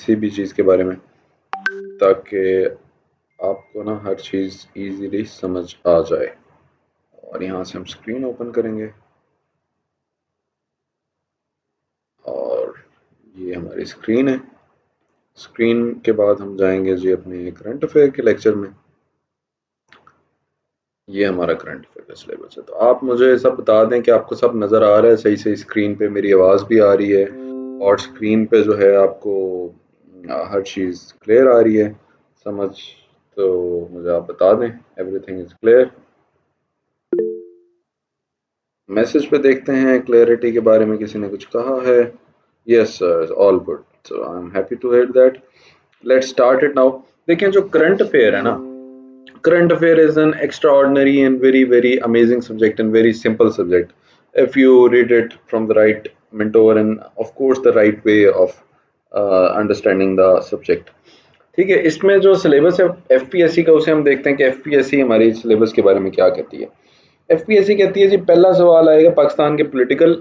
किसी भी चीज़ के बारे में, ताकि आपको ना हर चीज़ इजीली समझ आ जाए। और यहाँ से हम स्क्रीन ओपन करेंगे और ये हमारी स्क्रीन है। स्क्रीन के बाद हम जाएंगे जी अपने करंट अफेयर के लेक्चर में। ये हमारा करंट अफेयर का सिलेबस है। तो आप मुझे सब बता दें कि आपको सब नज़र आ रहा है सही से, स्क्रीन पे मेरी आवाज़ भी आ रही है और स्क्रीन पे जो है आपको हर चीज़ क्लियर आ रही है समझ। तो मुझे आप बता दें एवरीथिंग इज़ क्लियर। मैसेज पे देखते हैं क्लैरिटी के बारे में किसी ने कुछ कहा है। Yes sir, all good, so I am happy to hear that. Let's start it now. देखें जो करंट अफेयर है ना, current affair is an extraordinary and very amazing subject and very simple subject if you read it from the right mentor and of course the right way of understanding the subject। ठीक है, इसमें जो syllabus है FPSC का, उसे हम देखते हैं कि एफपीएससी हमारी सिलेबस के बारे में क्या कहती है। एफपीएससी कहती है जी, पहला सवाल आएगा पाकिस्तान के पॉलिटिकल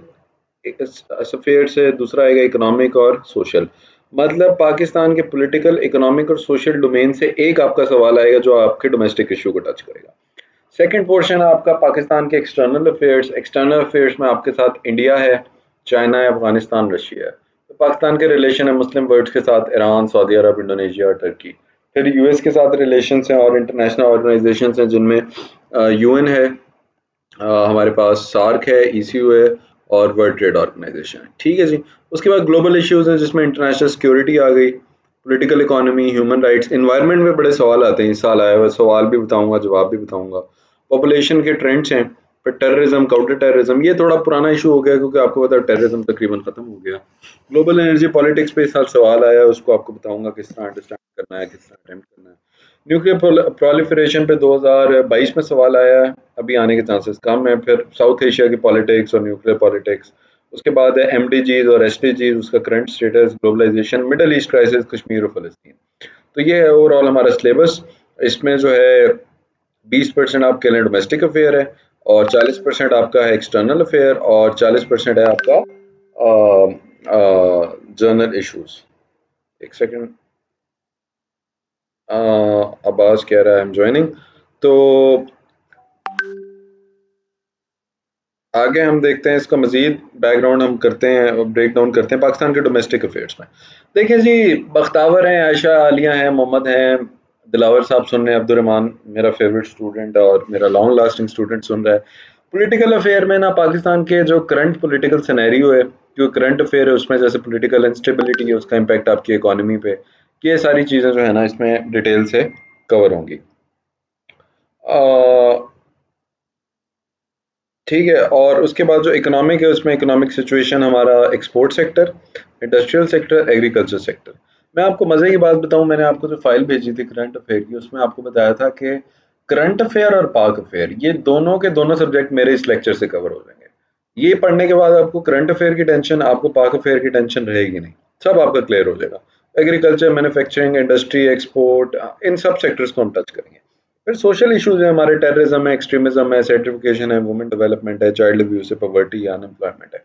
अफेयर से, दूसरा आएगा इकोनॉमिक और सोशल। मतलब पाकिस्तान के पॉलिटिकल, इकोनॉमिक और सोशल डोमेन से एक आपका सवाल आएगा जो आपके डोमेस्टिक इशू को टच करेगा। सेकंड पोर्शन आपका पाकिस्तान के एक्सटर्नल अफेयर्स। एक्सटर्नल अफेयर्स में आपके साथ इंडिया है, चाइना है, अफगानिस्तान, रशिया है। तो पाकिस्तान के रिलेशन है मुस्लिम वर्ल्ड के साथ ईरान, सऊदी अरब, इंडोनेशिया और टर्की। फिर यूएस के साथ रिलेशन हैं और इंटरनेशनल ऑर्गेनाइजेशन हैं जिनमें यूएन है, हमारे पास सार्क है, ईसीयू है और वर्ल्ड ट्रेड ऑर्गेनाइजेशन है। ठीक है जी। उसके बाद ग्लोबल इश्यूज हैं जिसमें इंटरनेशनल सिक्योरिटी आ गई, political economy, human rights, environment में बड़े सवाल आते हैं। इस साल आया हुआ सवाल भी बताऊंगा, जवाब भी बताऊंगा। पॉपुलेशन के ट्रेंड्स हैं, फिर टेररिज्म, काउंटर टेररिज्म, ये थोड़ा पुराना इशू हो गया क्योंकि आपको पता है टेररिज्म तकरीबन खत्म हो गया। ग्लोबल एनर्जी पॉलिटिक्स पे इस साल सवाल आया है, उसको आपको बताऊंगा किस तरह अंडरस्टैंड करना है, किस तरह अटेम्प्ट करना है। न्यूक्लियर प्रोलिफरेशन पे 2022 में सवाल आया है, अभी आने के चांसेस कम है। फिर साउथ एशिया की पॉलिटिक्स और न्यूक्लियर पॉलिटिक्स। उसके बाद है एमडीजीज और एसडीजीज, उसका current status, globalisation, Middle East crisis, Kashmir और फलस्तीन। तो ये है ओवरऑल हमारा सिलेबस। इसमें जो है 20% आपके लिए डोमेस्टिक अफेयर है और 40% आपका है एक्सटर्नल अफेयर और 40% है आपका जर्नल इश्यूज। एक सेकंड, अब्बास कह रहा है आई एम ज्वाइनिंग। तो आगे हम देखते हैं इसका मजीद बैकग्राउंड हम करते हैं, ब्रेक डाउन करते हैं पाकिस्तान के डोमेस्टिक अफेयर्स में। देखिए जी, बख्तावर हैं, आयशा, आलिया हैं, मोहम्मद हैं, दिलावर साहब सुन रहे हैं, अब्दुलरहमान मेरा फेवरेट स्टूडेंट और मेरा लॉन्ग लास्टिंग स्टूडेंट सुन रहा है। पॉलिटिकल अफेयर में ना पाकिस्तान के जो करंट पॉलिटिकल सिनेरियो है, जो करंट अफेयर है उसमें जैसे पॉलिटिकल इंस्टेबिलिटी है, उसका इम्पैक्ट आपकी इकोनॉमी पे, ये सारी चीज़ें जो है ना इसमें डिटेल से कवर होंगी। ठीक है, और उसके बाद जो इकोनॉमिक है उसमें इकोनॉमिक सिचुएशन, हमारा export sector, industrial sector, agriculture sector. मैं आपको मज़े की बात बताऊं, मैंने आपको जो फाइल भेजी थी करंट अफेयर की, उसमें आपको बताया था कि करंट अफेयर और पाक अफेयर ये दोनों के दोनों सब्जेक्ट मेरे इस लेक्चर से कवर हो जाएंगे। ये पढ़ने के बाद आपको करंट अफेयर की टेंशन, आपको पाक अफेयर की टेंशन रहेगी नहीं, सब आपका क्लियर हो जाएगा। एग्रीकल्चर, मैन्युफैक्चरिंग, इंडस्ट्री, एक्सपोर्ट, इन सब सेक्टर्स को हम टच करेंगे। फिर सोशल इश्यूज है हमारे, टेररिज्म है, एक्सट्रीमिज्म है, सर्टिफिकेशन है, वुमेन डेवलपमेंट है, चाइल्ड अब्यूज है, पॉवर्टी या अनएम्प्लॉयमेंट है।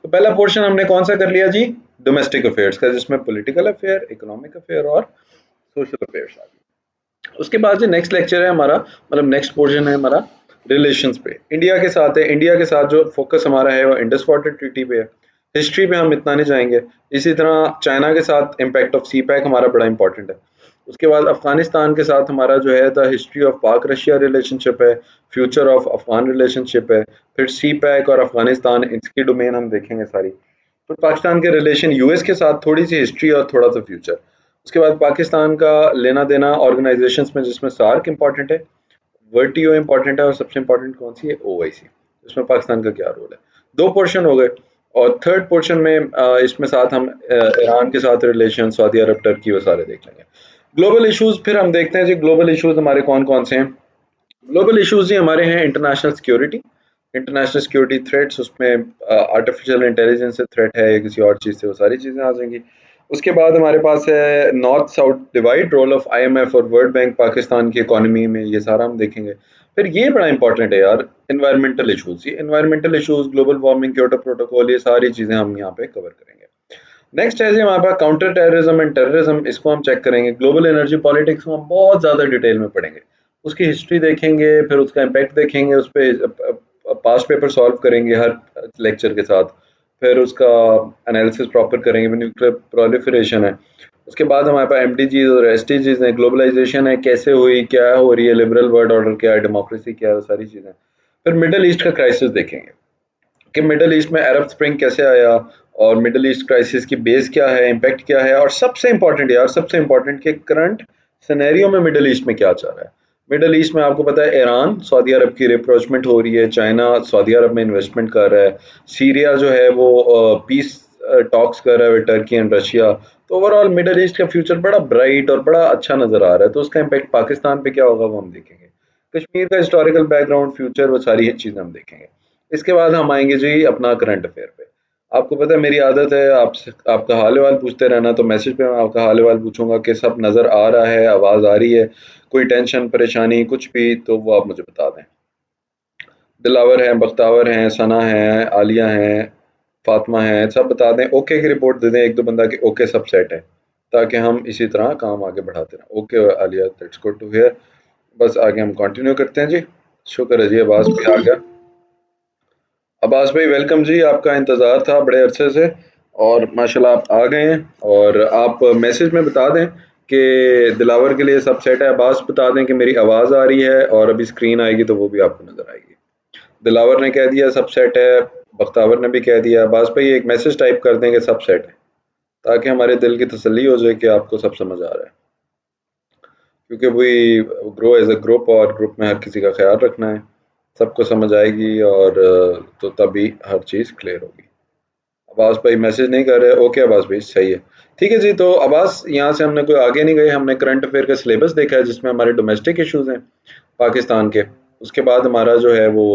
तो पहला पोर्शन हमने कौन सा कर लिया जी, डोमेस्टिक अफेयर्स का, जिसमें पॉलिटिकल अफेयर, इकोनॉमिक अफेयर और सोशल अफेयर्स आ गए। उसके बाद जो नेक्स्ट लेक्चर है हमारा, मतलब नेक्स्ट पोर्शन है हमारा रिलेशंस पे, इंडिया के साथ है। इंडिया के साथ जो फोकस हमारा है वो इंडस वाटर ट्रीटी पे है। हिस्ट्री पे हम इतना नहीं जाएंगे। इसी तरह चाइना के साथ इम्पैक्ट ऑफ सी पैक हमारा बड़ा इंपॉर्टेंट है। उसके बाद अफगानिस्तान के साथ हमारा जो है द हिस्ट्री ऑफ पाक रशिया रिलेशनशिप है, फ्यूचर ऑफ अफगान रिलेशनशिप है। फिर सी पैक और अफगानिस्तान, इसकी डोमेन हम देखेंगे सारी। फिर पाकिस्तान के रिलेशन यूएस के साथ, थोड़ी सी हिस्ट्री और थोड़ा सा फ्यूचर। उसके बाद पाकिस्तान का लेना देना ऑर्गेनाइजेशंस में, जिसमें सार्क इंपॉर्टेंट है, वर्टीओ इंपॉर्टेंट है और सबसे इंपॉर्टेंट कौन सी है, ओआईसी, इसमें पाकिस्तान का क्या रोल है। दो पोर्शन हो गए। और थर्ड पोर्शन में इसमें साथ हम ईरान के साथ रिलेशन, सऊदी अरब, टर्की, वो सारे देख लेंगे। ग्लोबल इश्यूज फिर हम देखते हैं जी, ग्लोबल इश्यूज हमारे कौन कौन से हैं। ग्लोबल इश्यूज ही हमारे हैं international security, international security threats, उसमें आर्टिफिशियल इंटेलिजेंस से थ्रेट है या किसी और चीज़ से, वो सारी चीज़ें आ जाएंगी। उसके बाद हमारे पास है north south divide, role of IMF और वर्ल्ड बैंक पाकिस्तान की इकोनॉमी में, ये सारा हम देखेंगे। फिर ये बड़ा इंपॉर्टेंट है यार, एनवायरमेंटल इश्यूज, ये environmental issues, global warming, Kyoto protocol, ये सारी चीज़ें हम यहाँ पे कवर करेंगे। नेक्स्ट है जी हमारे पास काउंटर टेररिज्म एंड टेररिज्म, इसको हम चेक करेंगे। ग्लोबल एनर्जी पॉलिटिक्स को हम बहुत ज़्यादा डिटेल में पढ़ेंगे, उसकी हिस्ट्री देखेंगे, फिर उसका इम्पैक्ट देखेंगे, उस पर पास्ट पेपर सॉल्व करेंगे हर लेक्चर के साथ, फिर उसका एनालिसिस प्रॉपर करेंगे। न्यूक्लियर प्रोलिफरेशन है, उसके बाद हमारे पास एमडीजीज और एसडीजीज हैं, ग्लोबलाइजेशन है कैसे हुई, क्या हो रही है, लिबरल वर्ल्ड ऑर्डर क्या है, डेमोक्रेसी क्या है, वो सारी चीज़ें। फिर मिडल ईस्ट का क्राइसिस देखेंगे कि मिडल ईस्ट में अरब स्प्रिंग कैसे आया, और मिडल ईस्ट क्राइसिस की बेस क्या है, इम्पैक्ट क्या है, और सबसे इंपॉर्टेंट यार, सबसे इंपॉर्टेंट कि करंट सिनेरियो में मिडल ईस्ट में क्या चल रहा है। मिडल ईस्ट में आपको पता है ईरान सऊदी अरब की रिप्रोचमेंट हो रही है, चाइना सऊदी अरब में इन्वेस्टमेंट कर रहा है, सीरिया जो है वो पीस टॉक्स कर रहा है टर्की एंड रशिया। तो ओवरऑल मिडल ईस्ट का फ्यूचर बड़ा ब्राइट और बड़ा अच्छा नजर आ रहा है। तो उसका इम्पैक्ट पाकिस्तान पे क्या होगा वो हम देखेंगे, कश्मीर का हिस्टोरिकल बैकग्राउंड, फ्यूचर, वो सारी चीजें हम देखेंगे। इसके बाद हम आएंगे जी अपना करंट अफेयर पे। आपको पता है मेरी आदत है आपसे आपका हाल वाल पूछते रहना, तो मैसेज पे मैं आपका हाल वाल पूछूंगा कि सब नज़र आ रहा है, आवाज़ आ रही है, कोई टेंशन परेशानी कुछ भी तो वो आप मुझे बता दें। दिलावर हैं, बख्तावर हैं, सना हैं, आलिया हैं, फातिमा हैं, सब बता दें। ओके की रिपोर्ट दे दें एक दो बंदा कि ओके सब सेट है, ताकि हम इसी तरह काम आगे बढ़ाते रहें। Okay Alia, that's good to hear. बस आगे हम कंटिन्यू करते हैं जी। शुक्र है जी, आवाज़ भी आ गया। अब्बास भाई वेलकम जी, आपका इंतज़ार था बड़े अरसे से, और माशाल्लाह आप आ गए हैं। और आप मैसेज में बता दें कि दिलावर के लिए सब सेट है, अब्बास बता दें कि मेरी आवाज़ आ रही है, और अभी स्क्रीन आएगी तो वो भी आपको नज़र आएगी। दिलावर ने कह दिया सब सेट है, बख्तावर ने भी कह दिया। अब्बास भाई एक मैसेज टाइप कर दें कि सब सेट है, ताकि हमारे दिल की तसल्ली हो जाए कि आपको सब समझ आ रहा है, क्योंकि we grow as a group, और ग्रुप में हर किसी का ख्याल रखना है, सबको समझ आएगी, और तो तभी हर चीज़ क्लियर होगी। अब्बास भाई मैसेज नहीं कर रहे, ओके अब्बास भाई सही है। ठीक है जी, तो अब्बास यहाँ से हमने कोई आगे नहीं गए, हमने करंट अफेयर का सिलेबस देखा है जिसमें हमारे डोमेस्टिक इश्यूज हैं पाकिस्तान के। उसके बाद हमारा जो है वो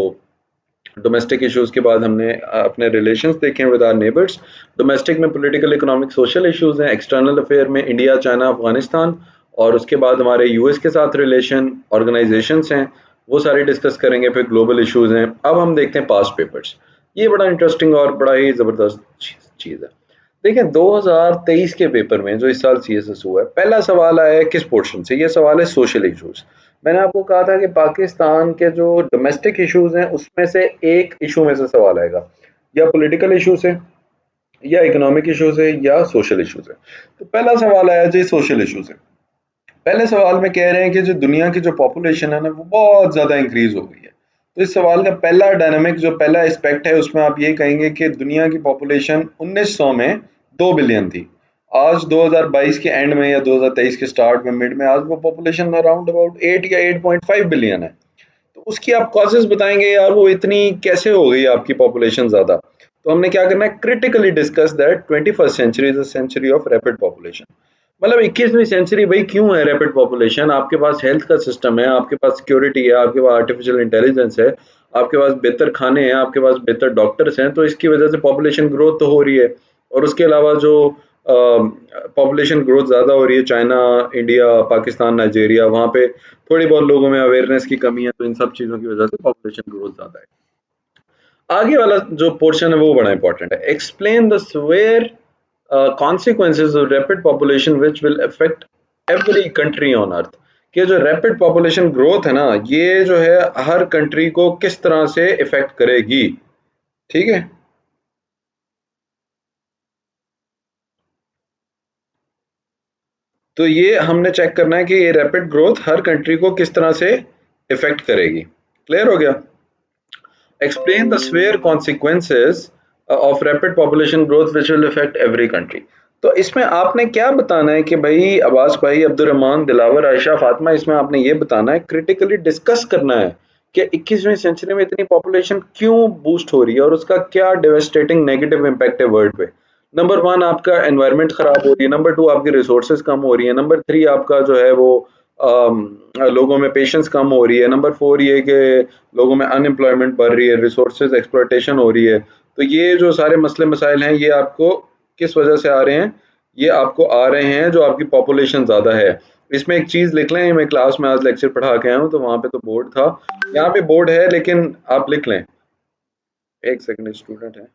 डोमेस्टिक इश्यूज के बाद हमने अपने रिलेशंस देखे हैं विद आवर नेबर्स। डोमेस्टिक में पॉलिटिकल, इकोनॉमिक, सोशल इश्यूज हैं। एक्सटर्नल अफेयर में इंडिया, चाइना, अफगानिस्तान, और उसके बाद हमारे यूएस के साथ रिलेशन, ऑर्गेनाइजेशंस हैं, वो सारे डिस्कस करेंगे। फिर ग्लोबल इश्यूज हैं। अब हम देखते हैं पास्ट पेपर्स। ये बड़ा इंटरेस्टिंग और बड़ा ही ज़बरदस्त चीज़ है। देखिए 2023 के पेपर में जो इस साल सीएसएस हुआ है, पहला सवाल आया है किस पोर्शन से, ये सवाल है सोशल इश्यूज। मैंने आपको कहा था कि पाकिस्तान के जो डोमेस्टिक इश्यूज हैं उसमें से एक इशू में से सवाल आएगा, या पॉलिटिकल इशू से, या इकोनॉमिक इशू से, या सोशल इशू से। तो पहला सवाल आया जी सोशल इशू से। पहले सवाल में कह रहे हैं कि जो दुनिया की जो पॉपुलेशन है ना वो बहुत ज़्यादा इंक्रीज हो गई है। तो इस सवाल का पहला डायनामिक जो पहला एस्पेक्ट है उसमें आप ये कहेंगे कि दुनिया की पॉपुलेशन 1900 में 2 बिलियन थी, आज 2022 के एंड में या 2023 के स्टार्ट में मिड में आज वो पॉपुलेशन अराउंड अबाउट 8 या 8.5 बिलियन है। तो उसकी आप कॉजेज बताएंगे यार वो इतनी कैसे हो गई आपकी पॉपुलेशन ज़्यादा। तो हमने क्या करना है, critically discuss that 21st century is a century of rapid population. मतलब 21वीं सेंचुरी भाई क्यों है रैपिड पॉपुलेशन, आपके पास हेल्थ का सिस्टम है, आपके पास सिक्योरिटी है, आपके पास आर्टिफिशियल इंटेलिजेंस है, आपके पास बेहतर खाने हैं, आपके पास बेहतर डॉक्टर्स हैं, तो इसकी वजह से पॉपुलेशन ग्रोथ तो हो रही है। और उसके अलावा जो पॉपुलेशन ग्रोथ ज़्यादा हो रही है, चाइना, इंडिया, पाकिस्तान, नाइजीरिया, वहाँ पे थोड़ी बहुत लोगों में अवेयरनेस की कमी है, तो इन सब चीज़ों की वजह से पॉपुलेशन ग्रोथ ज़्यादा है। आगे वाला जो पोर्शन है वो बड़ा इंपॉर्टेंट है, explain the swear consequences of rapid population which will affect every country on earth। कि जो रैपिड पॉपुलेशन ग्रोथ है ना ये जो है हर कंट्री को किस तरह से इफेक्ट करेगी। ठीक है, तो ये हमने चेक करना है कि ये रैपिड ग्रोथ हर कंट्री को किस तरह से इफेक्ट करेगी। क्लियर हो गया। Explain the severe consequences of rapid population growth which will affect every country। तो इसमें आपने क्या बताना है कि भाई अब्बास भाई, अब्दुल रहमान, दिलावर, आयशा, फातिमा, इसमें आपने ये बताना है, क्रिटिकली डिस्कस करना है कि 21वीं सेंचुरी में इतनी पॉपुलेशन क्यों बूस्ट हो रही है और उसका क्या डेवेस्टेटिंग नेगेटिव इम्पैक्ट है वर्ल्ड पे। नंबर वन, आपका एनवायरनमेंट खराब हो रही है। नंबर टू, आपकी रिसोर्सेज कम हो रही है। नंबर थ्री, आपका जो है वो लोगों में पेशेंस कम हो रही है। नंबर फोर ये कि लोगों में अनएम्प्लॉयमेंट बढ़ रही है, रिसोर्सेज एक्सप्लॉयटेशन हो रही है। तो ये जो सारे मसले मसाइल हैं ये आपको किस वजह से आ रहे हैं, ये आपको आ रहे हैं जो आपकी पॉपुलेशन ज़्यादा है। इसमें एक चीज़ लिख लें, मैं क्लास में आज लेक्चर पढ़ा के आया हूँ तो वहाँ पे तो बोर्ड था, यहाँ पे बोर्ड है लेकिन आप लिख लें। एक सेकंड, स्टूडेंट है।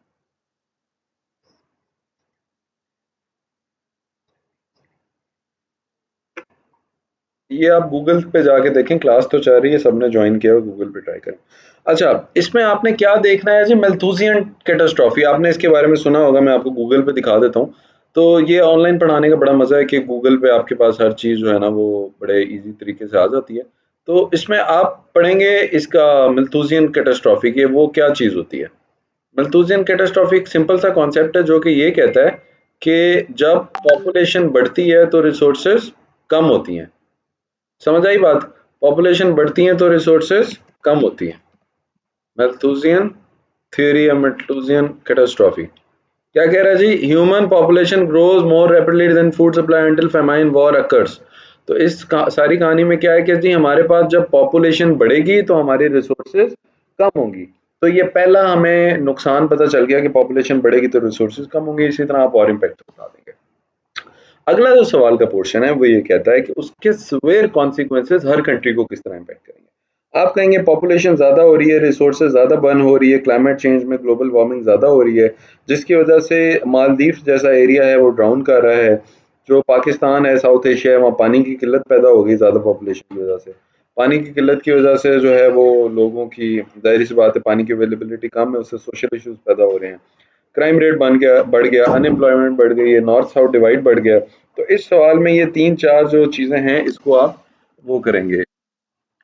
ये आप गूगल पे जाके देखें, क्लास तो चल रही है, सबने ज्वाइन किया है, गूगल पे ट्राई करें। अच्छा, इसमें आपने क्या देखना है जी, मैल्थुसियन कैटास्ट्रॉफी, आपने इसके बारे में सुना होगा, मैं आपको गूगल पे दिखा देता हूँ। तो ये ऑनलाइन पढ़ाने का बड़ा मजा है कि गूगल पे आपके पास हर चीज़ जो है ना वो बड़े इजी तरीके से आ जाती है। तो इसमें आप पढ़ेंगे इसका मैल्थुसियन कैटास्ट्रॉफी की वो क्या चीज़ होती है। मैल्थुसियन कैटास्ट्रॉफी एक सिंपल सा कॉन्सेप्ट है जो कि ये कहता है कि जब पॉपुलेशन बढ़ती है तो रिसोर्सेज कम होती हैं। समझ आई बात? पॉपुलेशन बढ़ती है तो रिसोर्सेज कम होती है। मैल्थुसियन थ्योरी या मैल्थुसियन कैटास्ट्रॉफी क्या कह रहा है जी, human population grows more rapidly than food supply until famine war occurs. तो इस सारी कहानी में क्या है कि जी हमारे पास जब पॉपुलेशन बढ़ेगी तो हमारी रिसोर्सेज कम होंगी। तो ये पहला हमें नुकसान पता चल गया कि पॉपुलेशन बढ़ेगी तो रिसोर्सेज कम होंगे। इसी तरह आप और इम्पैक्ट बता देंगे। अगला जो सवाल का पोर्शन है वो ये कहता है कि उसके सिवियर कॉन्सिक्वेंसेज हर कंट्री को किस तरह इम्पैक्ट करेंगे। आप कहेंगे पॉपुलेशन ज्यादा हो रही है, रिसोर्सेज ज्यादा बर्न हो रही है, क्लाइमेट चेंज में ग्लोबल वार्मिंग ज्यादा हो रही है, जिसकी वजह से मालदीव जैसा एरिया है वो ड्राउन कर रहा है। जो पाकिस्तान है, साउथ एशिया है, वहाँ पानी की किल्लत पैदा हो गई ज्यादा पॉपुलेशन की वजह से। पानी की किल्लत की वजह से जो है वो लोगों की, जाहिर सी बात है, पानी की अवेलेबिलिटी कम है, उससे सोशल इश्यूज पैदा हो रहे हैं। क्राइम रेट बढ़ गया, अनएम्प्लॉयमेंट बढ़ गई है, नॉर्थ साउथ डिवाइड बढ़ गया। तो इस सवाल में ये 3-4 जो चीज़ें हैं इसको आप वो करेंगे,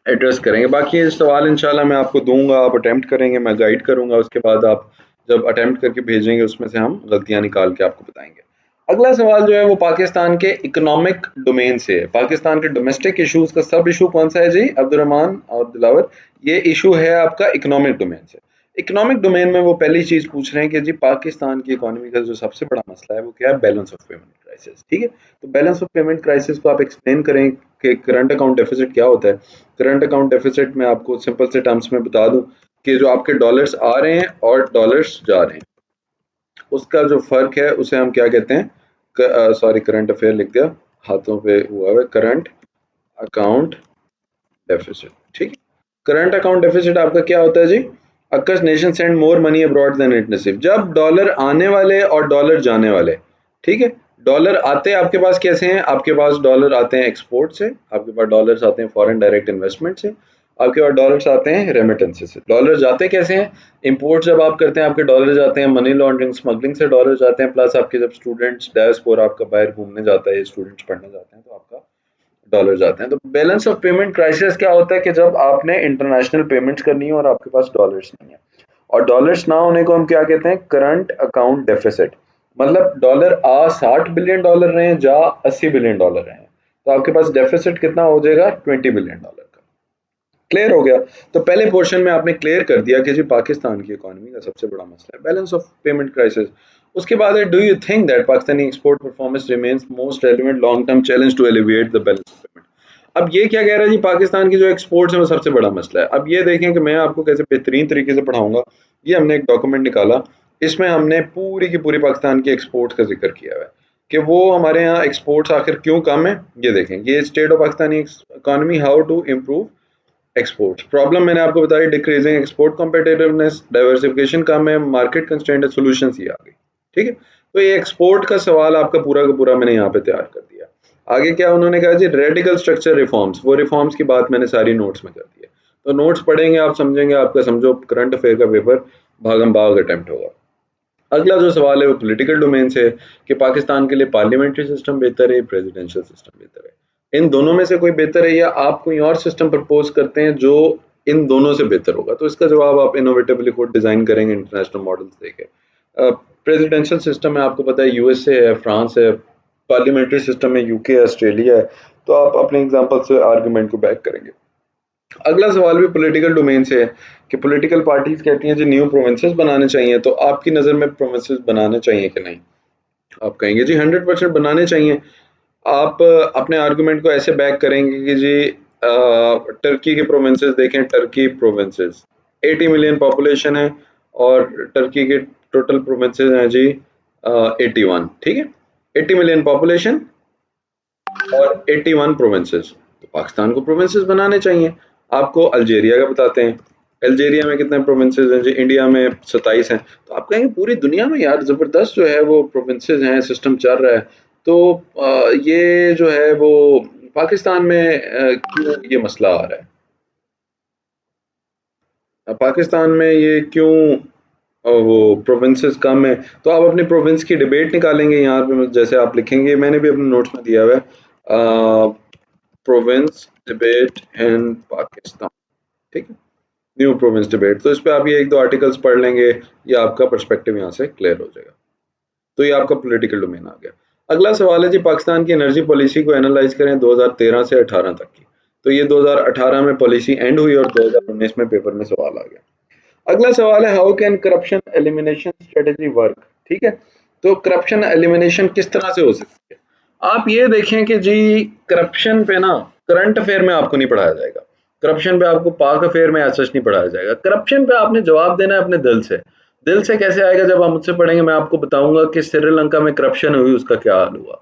एड्रेस करेंगे। बाकी ये सवाल इंशाल्लाह मैं आपको दूँगा, आप अटेम्प्ट करेंगे, मैं गाइड करूँगा, उसके बाद आप जब अटेम्प्ट करके भेजेंगे उसमें से हम गलतियाँ निकाल के आपको बताएँगे। अगला सवाल जो है वो पाकिस्तान के इकोनॉमिक डोमेन से है। पाकिस्तान के डोमेस्टिक इश्यूज़ का सब इश्यू कौन-सा है जी अब्दुर्रहमान और दिलावर? ये इश्यू है आपका इकोनॉमिक डोमेन से। इकोनॉमिक डोमेन में वो पहली चीज़ पूछ रहे हैं कि जी पाकिस्तान की इकोनॉमी का जो सबसे बड़ा मसला है वो क्या है? बैलेंस ऑफ पेमेंट क्राइसिस, ठीक है? तो बैलेंस ऑफ पेमेंट क्राइसिस को आप एक्सप्लेन करें कि करंट अकाउंट डेफिसिट क्या होता है? करंट अकाउंट डेफिसिट में आपको सिंपल से टर्म्स में बता दूं कि जो आपके डॉलर्स आ रहे हैं और डॉलर्स जा रहे हैं उसका जो फर्क है उसे हम क्या कहते हैं, सॉरी करंट अफेयर लिख दिया, हाथों पे हुआ है, करंट अकाउंट डेफिसिट, ठीक है। करंट अकाउंट डेफिसिट आपका क्या होता है जी? अक्कस nation send more money abroad than it receive. जब डॉलर आने वाले और डॉलर जाने वाले, ठीक है, डॉलर आते आपके पास कैसे हैं? आपके पास डॉलर आते हैं एक्सपोर्ट से, आपके पास डॉलर्स आते हैं फॉरेन डायरेक्ट इन्वेस्टमेंट से, आपके पास डॉलर्स आते हैं रेमिटेंसेस से। डॉलर जाते कैसे हैं? इंपोर्ट जब आप करते हैं आपके डॉलर जाते हैं, मनी लॉन्ड्रिंग स्मगलिंग से डॉलर जाते हैं, प्लस आपके जब स्टूडेंट्स डायस्पोरा आपका बाहर घूमने जाता है, स्टूडेंट्स पढ़ने जाते हैं तो आपका डॉलर जाते हैं। तो बैलेंस ऑफ पेमेंट क्राइसिस क्या होता है कि जब आपने इंटरनेशनल पेमेंट्स करनी है और आपके पास डॉलर्स नहीं है, और डॉलर्स ना होने को हम क्या कहते हैं? Current account deficit. मतलब डॉलर आ 60 बिलियन डॉलर रहे हैं, जा 80 बिलियन डॉलर रहे हैं, तो आपके पास डेफिसिट कितना हो जाएगा? 20 बिलियन डॉलर का। क्लियर हो गया? तो पहले पोर्शन में आपने क्लियर कर दिया कि जी पाकिस्तान की इकोनॉमी का सबसे बड़ा मसला है बैलेंस ऑफ पेमेंट क्राइसिस। उसके बाद है, do you think that Pakistani export performance remains most relevant long term challenge to alleviate the balance of payment? अब ये क्या कह रहा है जी, पाकिस्तान की जो एक्सपोर्ट्स है वो सबसे बड़ा मसला है। अब ये देखें कि मैं आपको कैसे बेहतरीन तरीके से पढ़ाऊंगा। ये हमने एक डॉक्यूमेंट निकाला, इसमें हमने पूरी की पूरी पाकिस्तान की एक्सपोर्ट्स का जिक्र किया हुआ है कि वो हमारे यहाँ एक्सपोर्ट्स आखिर क्यों कम है। ये देखें, ये state of Pakistani economy, how to improve exports. Problem मैंने आपको बताई, डिक्रीजिंग एक्सपोर्ट कॉम्पिटिटिवनेस, डाइवर्सिफिकेशन कम है, मार्केट कंस्ट्रेंट, सोल्यूशन ये आ गई, ठीक है। तो ये एक्सपोर्ट का सवाल आपका पूरा का पूरा मैंने यहाँ पे तैयार कर दिया। आगे क्या उन्होंने कहा जी, रेडिकल स्ट्रक्चर रिफॉर्म्स, वो रिफॉर्म्स की बात मैंने सारी नोट्स में कर दी है। तो नोट्स पढ़ेंगे आप समझेंगे, आपका समझो करंट अफेयर का पेपर भागम भाग अटेम्प्ट होगा। अगला जो सवाल है वो पॉलिटिकल डोमेन से है कि पाकिस्तान के लिए पार्लियामेंट्री सिस्टम बेहतर है, प्रेसिडेंशियल सिस्टम बेहतर है, इन दोनों में से कोई बेहतर है, या आप कोई और सिस्टम प्रपोज करते हैं जो इन दोनों से बेहतर होगा? तो इसका जवाब आप इनोवेटिवली खुद डिजाइन करेंगे इंटरनेशनल मॉडल्स देके। प्रेसिडेंशियल सिस्टम में आपको पता है यूएसए है, फ्रांस है, पार्लियामेंट्री सिस्टम में यूके है, ऑस्ट्रेलिया है। तो आप अपने एग्जांपल से आर्गुमेंट को बैक करेंगे। अगला सवाल भी पॉलिटिकल डोमेन से है कि पॉलिटिकल पार्टीज कहती हैं जी न्यू प्रोविंसेस बनाने चाहिए, तो आपकी नज़र में प्रोविंसेस बनाने चाहिए कि नहीं? आप कहेंगे जी 100% बनाने चाहिए। आप अपने आर्गुमेंट को ऐसे बैक करेंगे कि जी टर्की के प्रोविंसेस देखें, टर्की प्रोविंसेस 80 मिलियन पॉपुलेशन है और टर्की के टोटल प्रोविंसेस हैं जी 81, ठीक है। 80 मिलियन पॉपुलेशन और 81 प्रोविंसेस, तो पाकिस्तान को प्रोविंसेस बनाने चाहिए। आपको अल्जीरिया का बताते हैं, अल्जीरिया में कितने प्रोविंसेस हैं जी? इंडिया में 27 हैं। तो आप कहेंगे पूरी दुनिया में यार जबरदस्त जो है वो प्रोविंसेस हैं, सिस्टम चल रहा है। तो ये जो है वो पाकिस्तान में क्यों ये मसला आ रहा है? पाकिस्तान में ये क्यों वो प्रोविंसेस कम है? तो आप अपनी प्रोविंस की डिबेट निकालेंगे यहाँ पे, जैसे आप लिखेंगे, मैंने भी अपने नोट्स में दिया हुआ है, प्रोविंस डिबेट इन पाकिस्तान, ठीक है, न्यू प्रोविंस डिबेट। तो इस पे आप ये एक दो आर्टिकल्स पढ़ लेंगे, ये आपका पर्सपेक्टिव यहाँ से क्लियर हो जाएगा। तो ये आपका पॉलिटिकल डोमेन आ गया। अगला सवाल है जी, पाकिस्तान की एनर्जी पॉलिसी को एनालाइज करें 2013 से 18 तक की। तो ये 2018 में पॉलिसी एंड हुई और 2019 में पेपर में सवाल आ गया। अगला सवाल है, how can corruption elimination strategy work? ठीक है, तो करप्शन एलिमिनेशन किस तरह से हो सकती है? आप ये देखें कि जी, करप्शन पे ना करंट अफेयर में आपको नहीं पढ़ाया जाएगा, करप्शन पे आपको पाक अफेयर में ऐसा नहीं पढ़ाया जाएगा। करप्शन पे आपने जवाब देना है अपने दिल से। दिल से कैसे आएगा? जब आप मुझसे पढ़ेंगे मैं आपको बताऊंगा कि श्रीलंका में करप्शन हुई उसका क्या हाल हुआ,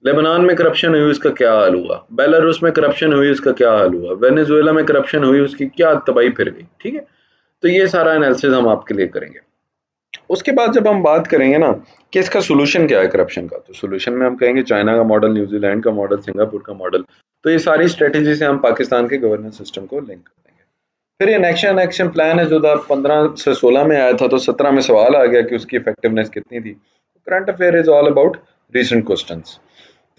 लेबनान में करप्शन हुई उसका क्या हाल हुआ, बेलारूस में करप्शन हुई उसका क्या हाल हुआ, वेनेजुएला में करप्शन हुई उसकी क्या तबाही फिर गई। ठीक है, तो ये सारा एनालिसिस हम आपके लिए करेंगे। उसके बाद जब हम बात करेंगे ना कि इसका सोल्यूशन क्या है करप्शन का, तो सोल्यूशन में हम कहेंगे चाइना का मॉडल, न्यूजीलैंड का मॉडल, सिंगापुर का मॉडल। तो ये सारी स्ट्रेटेजी से हम पाकिस्तान के गवर्नेंस सिस्टम को लिंक कर देंगे। फिर ये नेक्स्ट एक्शन प्लान है जो 2015 से 16 में आया था, तो 17 में सवाल आ गया कि उसकी इफेक्टिवनेस कितनी थी। Current affair is all about recent questions.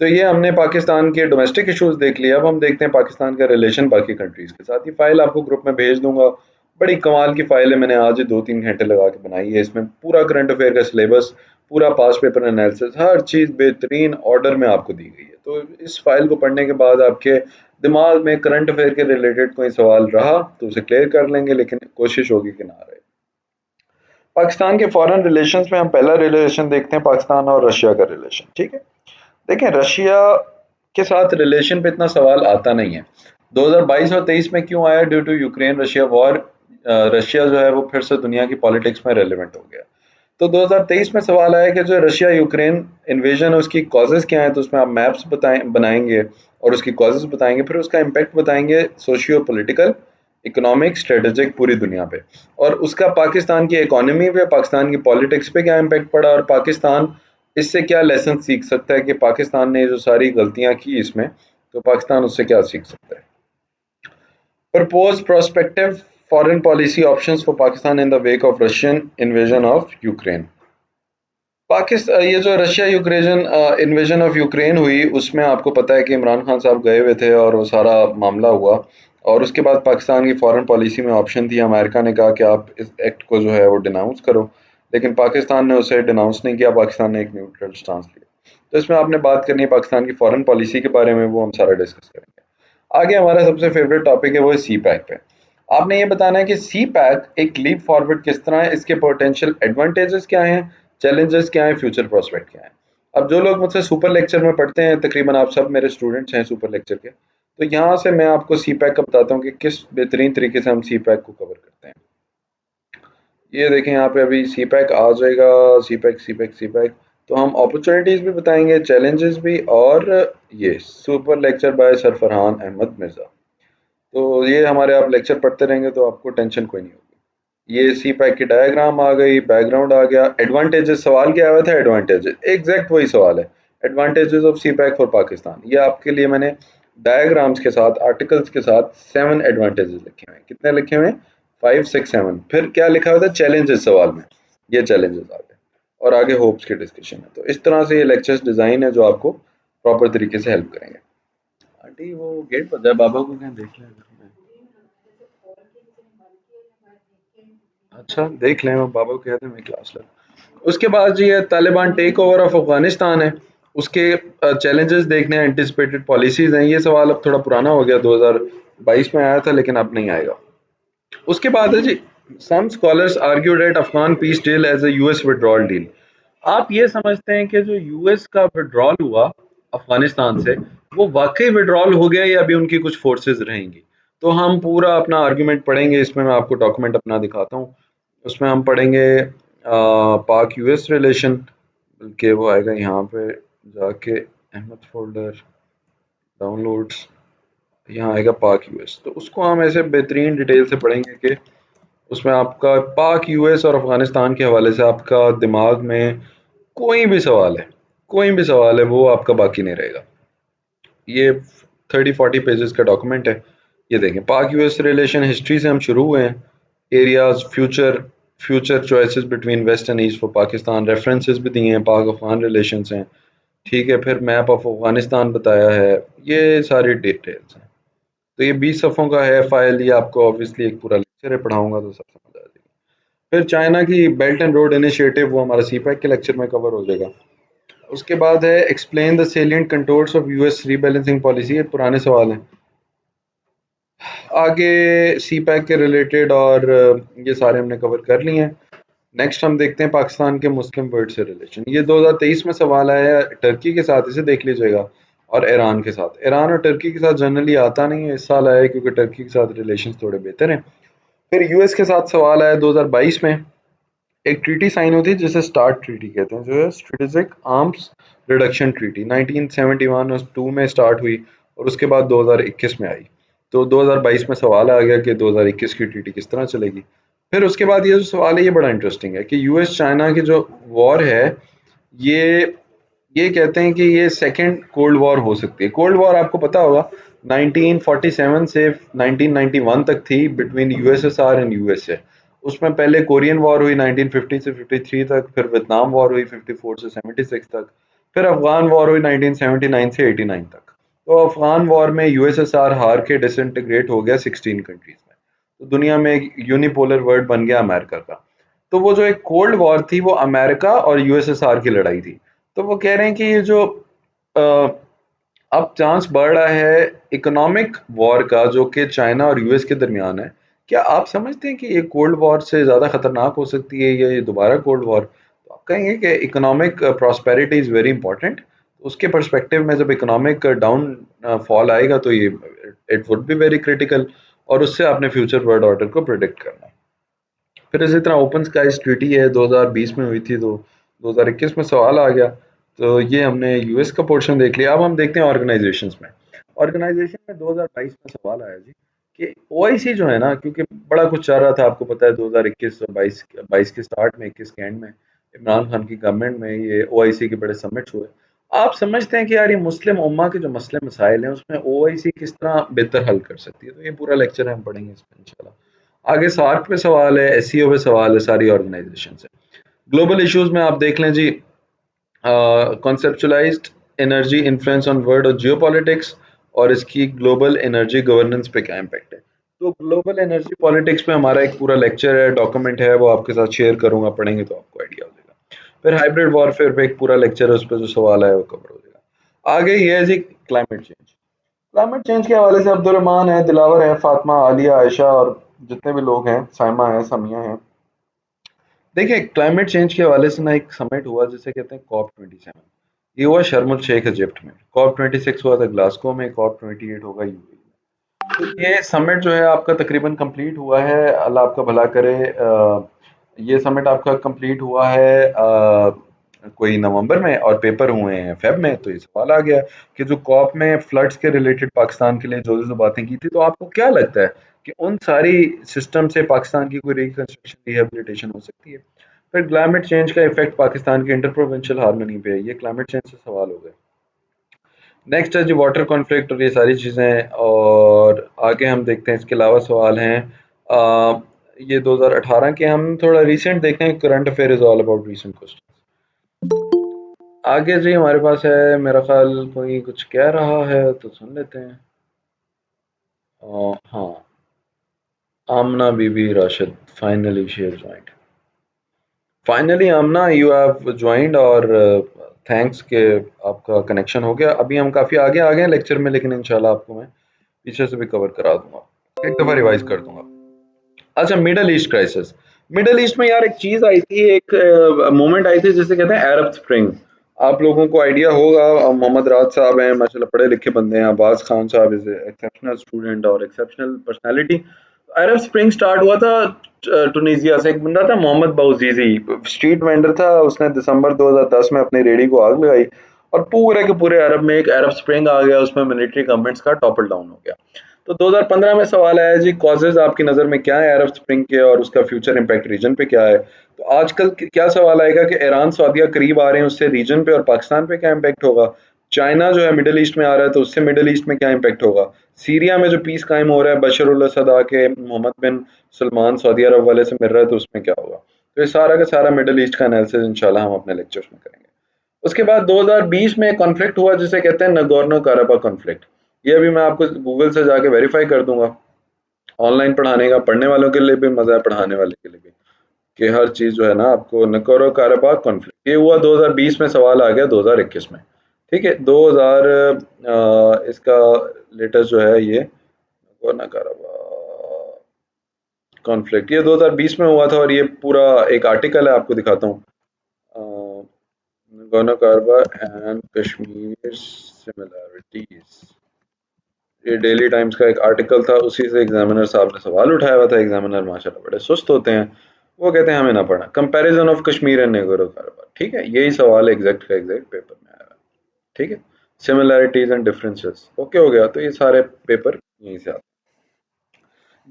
तो ये हमने पाकिस्तान के डोमेस्टिक इश्यूज देख लिया। अब हम देखते हैं पाकिस्तान का रिलेशन बाकी कंट्रीज के साथ। ये फाइल आपको ग्रुप में भेज दूंगा, बड़ी कमाल की फाइल है, मैंने आज ही 2-3 घंटे लगा के बनाई है। इसमें पूरा करंट अफेयर का सिलेबस, पूरा पास पेपर एनालिसिस, हर चीज़ बेहतरीन ऑर्डर में आपको दी गई है। तो इस फाइल को पढ़ने के बाद आपके दिमाग में करंट अफेयर के रिलेटेड कोई सवाल रहा तो उसे क्लियर कर लेंगे, लेकिन कोशिश होगी कि ना रहे। पाकिस्तान के फॉरेन रिलेशंस में हम पहला रिलेशन देखते हैं, पाकिस्तान और रशिया का रिलेशन। ठीक है, देखें रशिया के साथ रिलेशन पे इतना सवाल आता नहीं है। 2022 और 23 में क्यों आया? Due to Ukraine Russia war. Russia जो है वो फिर से दुनिया की पॉलिटिक्स में रेलेवेंट हो गया। तो 2023 में सवाल आया कि जो रशिया यूक्रेन इन्वेजन है उसकी कॉजेज क्या है। तो उसमें आप मैप्स बनाएंगे और उसकी कॉजेज बताएंगे, फिर उसका इम्पैक्ट बताएंगे सोशियो पॉलिटिकल, इकोनॉमिक, स्ट्रेटेजिक पूरी दुनिया पे, और उसका पाकिस्तान की इकोनॉमी पे, पाकिस्तान की पॉलिटिक्स पे क्या इम्पैक्ट पड़ा, और पाकिस्तान इससे क्या लेसन सीख सकता है कि पाकिस्तान ने जो सारी गलतियां की इसमें, तो पाकिस्तान उससे क्या सीख सकता है। Propose prospective foreign policy options for Pakistan in the wake of Russian invasion of Ukraine. Pakistan, ये जो Russia Ukraine invasion of Ukraine हुई, उसमें आपको पता है कि इमरान खान साहब गए हुए थे और वो सारा मामला हुआ। और उसके बाद पाकिस्तान की फॉरेन पॉलिसी में ऑप्शन थी, अमेरिका ने कहा कि आप इस एक्ट को जो है वो डिनाउंस करो, लेकिन पाकिस्तान ने उसे डिनाउंस नहीं किया, पाकिस्तान ने एक न्यूट्रल स्टांस लिया। तो इसमें आपने बात करनी है पाकिस्तान की फॉरेन पॉलिसी के बारे में, वो हम सारा डिस्कस करेंगे। आगे हमारा सबसे फेवरेट टॉपिक है वो है सी पैक पे। आपने ये बताना है कि सी पैक एक लीप फॉरवर्ड किस तरह है, इसके पोटेंशियल एडवांटेजेस क्या हैं, चैलेंजेस क्या हैं, फ्यूचर प्रोस्पेक्ट क्या है। अब जो लोग मुझसे सुपर लेक्चर में पढ़ते हैं, तकरीबन आप सब मेरे स्टूडेंट्स हैं सुपर लेक्चर के, तो यहाँ से मैं आपको सी पैक का बताता हूँ कि किस बेहतरीन तरीके से हम सी पैक को कवर करते हैं। ये देखें यहाँ पे अभी सी पैक आ जाएगा, CPEC CPEC CPEC. तो हम अपॉर्चुनिटीज भी बताएंगे, चैलेंजेस भी, और ये super lecture by sir Farhan Ahmed Mirza. तो ये हमारे आप लेक्चर पढ़ते रहेंगे तो आपको टेंशन कोई नहीं होगी। ये सी पैक की डायग्राम आ गई, बैकग्राउंड आ गया, एडवांटेजेस सवाल क्या आया था, एडवांटेजेस एग्जैक्ट वही सवाल है, advantages of CPEC for Pakistan. ये आपके लिए मैंने डायग्राम्स के साथ, आर्टिकल्स के साथ 7 एडवांटेजेस लिखे हुए हैं। कितने लिखे हुए हैं? 5 6 7। फिर क्या लिखा हुआ था? चैलेंजेस सवाल में, ये चैलेंजेस आ गए, और आगे होप्स की डिस्कशन है। तो इस तरह से ये लेक्चर्स डिजाइन है जो आपको प्रॉपर तरीके से हेल्प करेंगे। आंटी वो गेट पर जाए, बाबा को कहीं देख लें। अच्छा देख लें, वो बाबा को कहते हैं मैं क्लास लग। उसके बाद जी है Taliban take over of Afghanistan है, उसके चैलेंजेस देखने हैं, एंटिसिपेटेड पॉलिसीज हैं। ये सवाल अब थोड़ा पुराना हो गया, 2022 में आया था, लेकिन अब नहीं आएगा। उसके बाद है जी, some scholars argue that Afghan peace deal as a US withdrawal deal. आप ये समझते हैं कि जो यूएस का विड्रॉल हुआ अफगानिस्तान से, वो वाकई विड्रॉल हो गया या अभी उनकी कुछ फोर्सेस रहेंगी? तो हम पूरा अपना आर्ग्यूमेंट पढ़ेंगे, इसमें मैं आपको डॉक्यूमेंट अपना दिखाता हूँ। उसमें हम पढ़ेंगे पाक यूएस रिलेशन, बल्कि वो आएगा यहाँ पे जाके, अहमद फोल्डर, डाउनलोड्स, यहाँ आएगा पाक यूएस। तो उसको हम ऐसे बेहतरीन डिटेल से पढ़ेंगे कि उसमें आपका पाक यूएस और अफगानिस्तान के हवाले से आपका दिमाग में कोई भी सवाल है, कोई भी सवाल है, वो आपका बाकी नहीं रहेगा। ये 30-40 पेजेस का डॉक्यूमेंट है। ये देखें, पाक यूएस रिलेशन हिस्ट्री से हम शुरू हुए हैं। Areas, future future choices between west and east for Pakistan, references भी दिए हैं, पाक अफगान रिलेशंस हैं, ठीक है। फिर मैप ऑफ अफगानिस्तान बताया है। ये सारी डिटेल्स हैं। तो ये 20 सफ़ों का है फाइल। ये आपको ऑब्वियसली एक पूरा लेक्चर है, पढ़ाऊंगा तो सब समझ आ जाएगी। फिर चाइना की बेल्ट एंड रोड इनिशिएटिव, वो हमारा सीपैक के लेक्चर में कवर हो जाएगा। उसके बाद है explain the salient contours of US rebalancing policy, ये पुराने सवाल हैं। आगे सी पैक के रिलेटेड और ये सारे हमने कवर कर लिए हैं। नेक्स्ट हम देखते हैं पाकिस्तान के मुस्लिम वर्ल्ड से रिलेशन। ये 2023 में सवाल आया है टर्की के साथ, इसे देख लीजिएगा, और ईरान के साथ। ईरान और टर्की के साथ जनरली आता नहीं है, इस साल आया है क्योंकि टर्की के साथ रिलेशन थोड़े बेहतर हैं। फिर यूएस के साथ सवाल आया 2022 में। एक ट्रीटी साइन हुई थी जिसे स्टार्ट ट्रीटी कहते हैं, जो है स्ट्रेटेजिक आर्म्स रिडक्शन ट्रीटी, 1971 और 2 में स्टार्ट हुई और उसके बाद 2021 में आई। तो 2022 में सवाल आ गया कि 2021 की ट्रीटी किस तरह चलेगी। फिर उसके बाद ये जो सवाल है ये बड़ा इंटरेस्टिंग है कि यूएस चाइना की जो वॉर है, ये ये कहते हैं कि ये सेकेंड कोल्ड वॉर हो सकती है। कोल्ड वॉर आपको पता होगा 1947 से 1991 तक थी बिटवीन यूएसएसआर एंड यूएसए। उसमें पहले कोरियन वॉर हुई 1950 से 53 तक, फिर वियतनाम वॉर हुई 54 से 76 तक, फिर अफगान वॉर हुई 1979 से 89 तक। तो अफगान वॉर में यूएसएसआर हार के डिसइंटीग्रेट हो गया 16 कंट्रीज में। तो दुनिया में एक यूनिपोलर वर्ल्ड बन गया अमेरिका का। तो वो जो एक कोल्ड वॉर थी वो अमेरिका और यूएसएसआर की लड़ाई थी। तो वो कह रहे हैं कि ये जो अ, अब चांस बढ़ रहा है इकोनॉमिक वॉर का जो कि चाइना और यूएस के दरमियान है, क्या आप समझते हैं कि ये कोल्ड वॉर से ज़्यादा खतरनाक हो सकती है या ये दोबारा कोल्ड वॉर? तो आप कहेंगे कि economic prosperity is very important. उसके पर्सपेक्टिव में जब इकोनॉमिक डाउन फॉल आएगा तो ये it would be very critical, और उससे आपने फ्यूचर वर्ल्ड ऑर्डर को प्रिडिक्ट करना है। फिर इसी तरह ओपन स्काईज ट्रीटी है 2020 में हुई थी, तो 2021 में सवाल आ गया। तो ये हमने यूएस का पोर्शन देख लिया। अब हम देखते हैं ऑर्गेनाइजेशंस में। ऑर्गेनाइजेशन में 2022 में सवाल आया जी कि ओआईसी जो है ना, क्योंकि बड़ा कुछ चल रहा था, आपको पता है 2021 और 22 के स्टार्ट में, 21 के एंड में इमरान खान की गवर्नमेंट में ये ओआईसी के बड़े समिट्स हुए। आप समझते हैं कि यार ये मुस्लिम उम्मा के जो मसले मसाइल हैं उसमें ओआईसी किस तरह बेहतर हल कर सकती है? तो ये पूरा लेक्चर हम पढ़ेंगे इसमें इंशाल्लाह। आगे सार्क पे सवाल है, एससीओ पे सवाल है, सारी ऑर्गेनाइजेशन से। ग्लोबल इश्यूज में आप देख लें जी, कॉन्सेप्चुलाइज्ड एनर्जी इन्फ्लुएंस ऑन वर्ल्ड और जियोपॉलिटिक्स, और इसकी ग्लोबल एनर्जी गवर्नेंस पे क्या इम्पैक्ट है। तो ग्लोबल एनर्जी पॉलिटिक्स पे हमारा एक पूरा लेक्चर है, डॉक्यूमेंट है, वो आपके साथ शेयर करूंगा, पढ़ेंगे तो आपको आइडिया हो जाएगा। फिर हाइब्रिड वॉरफेयर पे एक पूरा लेक्चर है, उस पर जो सवाल है वो कवर हो जाएगा। आगे ये है जी क्लाइमेट चेंज। क्लाइमेट चेंज के हवाले से अब्दुलरहमान है, दिलावर है, फातिमा, आलिया, आयशा और जितने भी लोग हैं, साइमा है, समिया है। देखिए, क्लाइमेट चेंज के हवाले से ना एक समिट हुआ जिसे कहते हैं कॉप 27। ये हुआ शर्म उल शेख इजिप्ट में। कॉप 26 हुआ था ग्लासगो में, कॉप 28 होगा यूएई में। तो ये समिट जो है आपका तकरीबन कंप्लीट हुआ है, अल्लाह आपका भला करे। ये समिट आपका कंप्लीट हुआ है कोई नवंबर में, और पेपर हुए हैं फेब में। तो ये सवाल आ गया कि जो कॉप में फ्लड्स के रिलेटेड पाकिस्तान के लिए जो जो बातें की थी, तो आपको क्या लगता है कि उन सारी सिस्टम से पाकिस्तान की कोई रिकंस्ट्रक्शन रिहेबिलिटेशन हो सकती है? फिर क्लाइमेट चेंज का इफेक्ट पाकिस्तान की इंटर प्रोविंशियल हार्मनी पे है। ये क्लाइमेट चेंज से सवाल हो गए। नेक्स्ट है जी वाटर कॉन्फ्लिक्ट और ये सारी चीज़ें। और आगे हम देखते हैं, इसके अलावा सवाल हैं ये 2018 के, हम थोड़ा रिसेंट देखें। Current affair is all about recent question. आगे जी हमारे पास है, मेरा ख्याल कोई कुछ कह रहा है तो सुन लेते हैं। हाँ, Amna Bibi Rashid, finally she has joined. Finally Amna, you have joined, और थैंक्स के आपका कनेक्शन हो गया। अभी हम काफ़ी आगे आ गए हैं लेक्चर में, लेकिन इंशाल्लाह आपको मैं पीछे से भी कवर करा दूंगा, एक दफ़ा रिवाइज कर दूंगा। अच्छा, middle East crisis. Middle east में यार एक चीज आई थी, एक मूवमेंट आई थी जिसे कहते हैं अरब स्प्रिंग। आप लोगों को आइडिया होगा, मोहम्मद राज साहब हैं, माशाल्लाह पढ़े लिखे बंदे हैं, अब्बास खान साहब इज एक्सेप्शनल स्टूडेंट और एक्सेप्शनल पर्सनालिटी। अरब स्प्रिंग स्टार्ट हुआ था टुनीजिया से। एक बंदा था मोहम्मद बाउजीजी, स्ट्रीट वेंडर था, उसने दिसंबर 2010 में अपनी रेडी को आग लगाई और पूरे के पूरे अरब में एक अरब स्प्रिंग आ गया, उसमें मिलिट्री गवर्नमेंट्स का टॉपल डाउन हो गया। तो 2015 में सवाल आया जी, कॉजेज आपकी नज़र में क्या है अरब स्प्रिंग के, और उसका फ्यूचर इम्पैक्ट रीजन पे क्या है? तो आजकल क्या सवाल आएगा कि ईरान सऊदीया करीब आ रहे हैं, उससे रीजन पे और पाकिस्तान पे क्या इम्पैक्ट होगा? चाइना जो है मिडिल ईस्ट में आ रहा है, तो उससे मिडिल ईस्ट में क्या इम्पैक्ट होगा। सीरिया में जो पीस कायम हो रहा है, बशर उल असद आके मोहम्मद बिन सलमान सऊदी अरब वाले से मिल रहा है, तो उसमें क्या होगा। तो ये सारा का सारा मिडिल ईस्ट का एनालिसिस इंशाल्लाह हम अपने लेक्चर्स में करेंगे। उसके बाद 2020 में कॉन्फ्लिक्ट हुआ जिसे कहते हैं नगोर्नो काराबा कॉन्फ्लिक्ट। ये भी मैं आपको गूगल से जाके वेरीफाई कर दूंगा। ऑनलाइन पढ़ाने का, पढ़ने वालों के लिए भी मजा है, पढ़ाने वाले के लिए भी, कि हर चीज जो है ना आपको। नगोर्नो काराबाख कॉन्फ्लिक्ट ये हुआ 2020 में, सवाल आ गया 2021 में। ठीक है, 2000 इसका लेटेस्ट जो है ये नगोर्नो काराबाख कॉन्फ्लिक्ट, ये 2020 में हुआ था, और ये पूरा एक आर्टिकल है, आपको दिखाता हूँ। Nagorno Karabakh and Kashmir similarities, ये डेली टाइम्स का एक आर्टिकल था, उसी से एग्जामिनर साहब ने सवाल उठाया हुआ था। एग्जामिनर माशाल्लाह बड़े सुस्त होते हैं, वो कहते हैं हमें ना पढ़ना, comparison of Kashmir and Nagorno Karabakh. ठीक है, यही सवाल एग्जैक्ट का एग्जैक्ट पेपर में आया है। ठीक है, सिमिलैरिटीज एंड डिफरेंसेस ओके हो गया, तो ये सारे पेपर यहीं से आते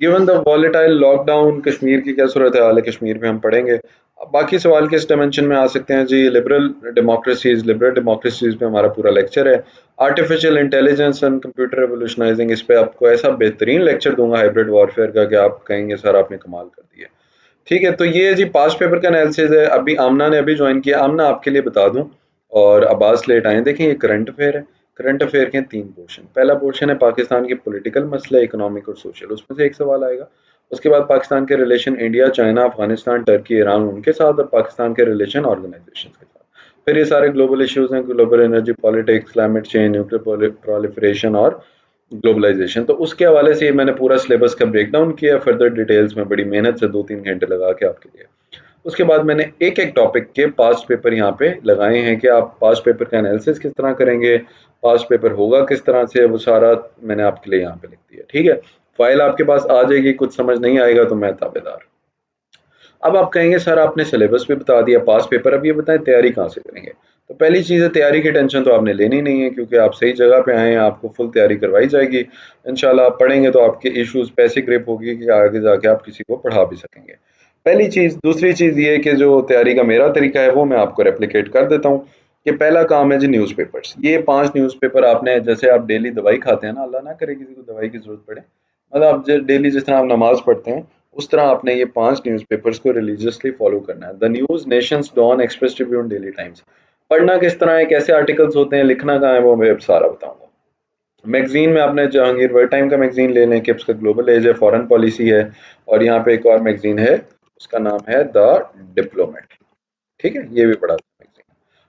given the volatile lockdown, Kashmir की क्या सूरत हाल है, कश्मीर में हम पढ़ेंगे। अब बाकी सवाल किस डायमेंशन में आ सकते हैं जी, लिबरल डेमोक्रेसीज पे हमारा पूरा लेक्चर है। Artificial intelligence and computer revolutionising, इस पे आपको ऐसा बेहतरीन लेक्चर दूंगा हाइब्रिड वॉरफेयर का, कि आप कहेंगे सर आपने कमाल कर दिया। ठीक है, तो ये जी पास्ट पेपर का एनालिसिस है। अभी आमना ने अभी ज्वाइन किया, आमना आपके लिए बता दूं, और अब्बास लेट आए। देखिए ये करंट अफेयर है। करंट अफेयर के 3 पोर्शन, पहला पोर्शन है पाकिस्तान के पॉलिटिकल मसले, इकोनॉमिक और सोशल, उसमें से एक सवाल आएगा। उसके बाद पाकिस्तान के relation India, China, Afghanistan, Turkey, Iran उनके साथ, और पाकिस्तान के रिलेशन ऑर्गेनाइजेशन के साथ। फिर ये सारे ग्लोबल इश्यूज हैं, global energy politics, climate change, nuclear proliferation और ग्लोबलाइजेशन। तो उसके हवाले से ये मैंने पूरा सिलेबस का ब्रेक डाउन किया फर्दर डिटेल्स में, बड़ी मेहनत से 2-3 घंटे लगा के आपके लिए। उसके बाद मैंने एक एक टॉपिक के पास्ट पेपर यहाँ पे लगाए हैं, कि आप पास्ट पेपर का एनालिसिस किस तरह करेंगे, पास्ट पेपर होगा किस तरह से, वो सारा मैंने आपके लिए यहाँ पे लिख दिया। ठीक है, फाइल आपके पास आ जाएगी, कुछ समझ नहीं आएगा तो मैं ताबेदार। अब आप कहेंगे सर आपने सिलेबस भी बता दिया, पास पेपर, अब ये बताएं तैयारी कहाँ से करेंगे। तो पहली चीज़ है, तैयारी की टेंशन तो आपने लेनी नहीं है, क्योंकि आप सही जगह पे आए हैं, आपको फुल तैयारी करवाई जाएगी। इंशाल्लाह आप पढ़ेंगे तो आपके इश्यूज पैसे ग्रिप होगी, कि आगे जाके आप किसी को पढ़ा भी सकेंगे। पहली चीज़। दूसरी चीज़ ये कि जो तैयारी का मेरा तरीका है वो मैं आपको रेप्लिकेट कर देता हूँ। कि पहला काम है जी न्यूज़पेपर्स, ये 5 न्यूज़पेपर आपने, जैसे आप डेली दवाई खाते हैं ना, अल्लाह ना करे किसी को दवाई की जरूरत पड़े, मतलब आप डेली जिस तरह आप नमाज पढ़ते हैं, उस तरह आपने ये 5 न्यूज़पेपर्स को रिलीजियसली फॉलो करना है। The News, Nations, Dawn, Express Tribune, Daily Times. पढ़ना किस तरह है, कैसे आर्टिकल्स होते हैं, लिखना कहाँ है, वो मैं अब सारा बताऊंगा। मैगजीन में आपने जहांगीर वर्ल्ड टाइम का मैगजीन ले लें, कि उसका ग्लोबल एज है, फॉरेन पॉलिसी है। और यहाँ पे एक और मैगजीन है, उसका नाम है द डिप्लोमेट। ठीक है, ये भी पढ़ा मैगजीन।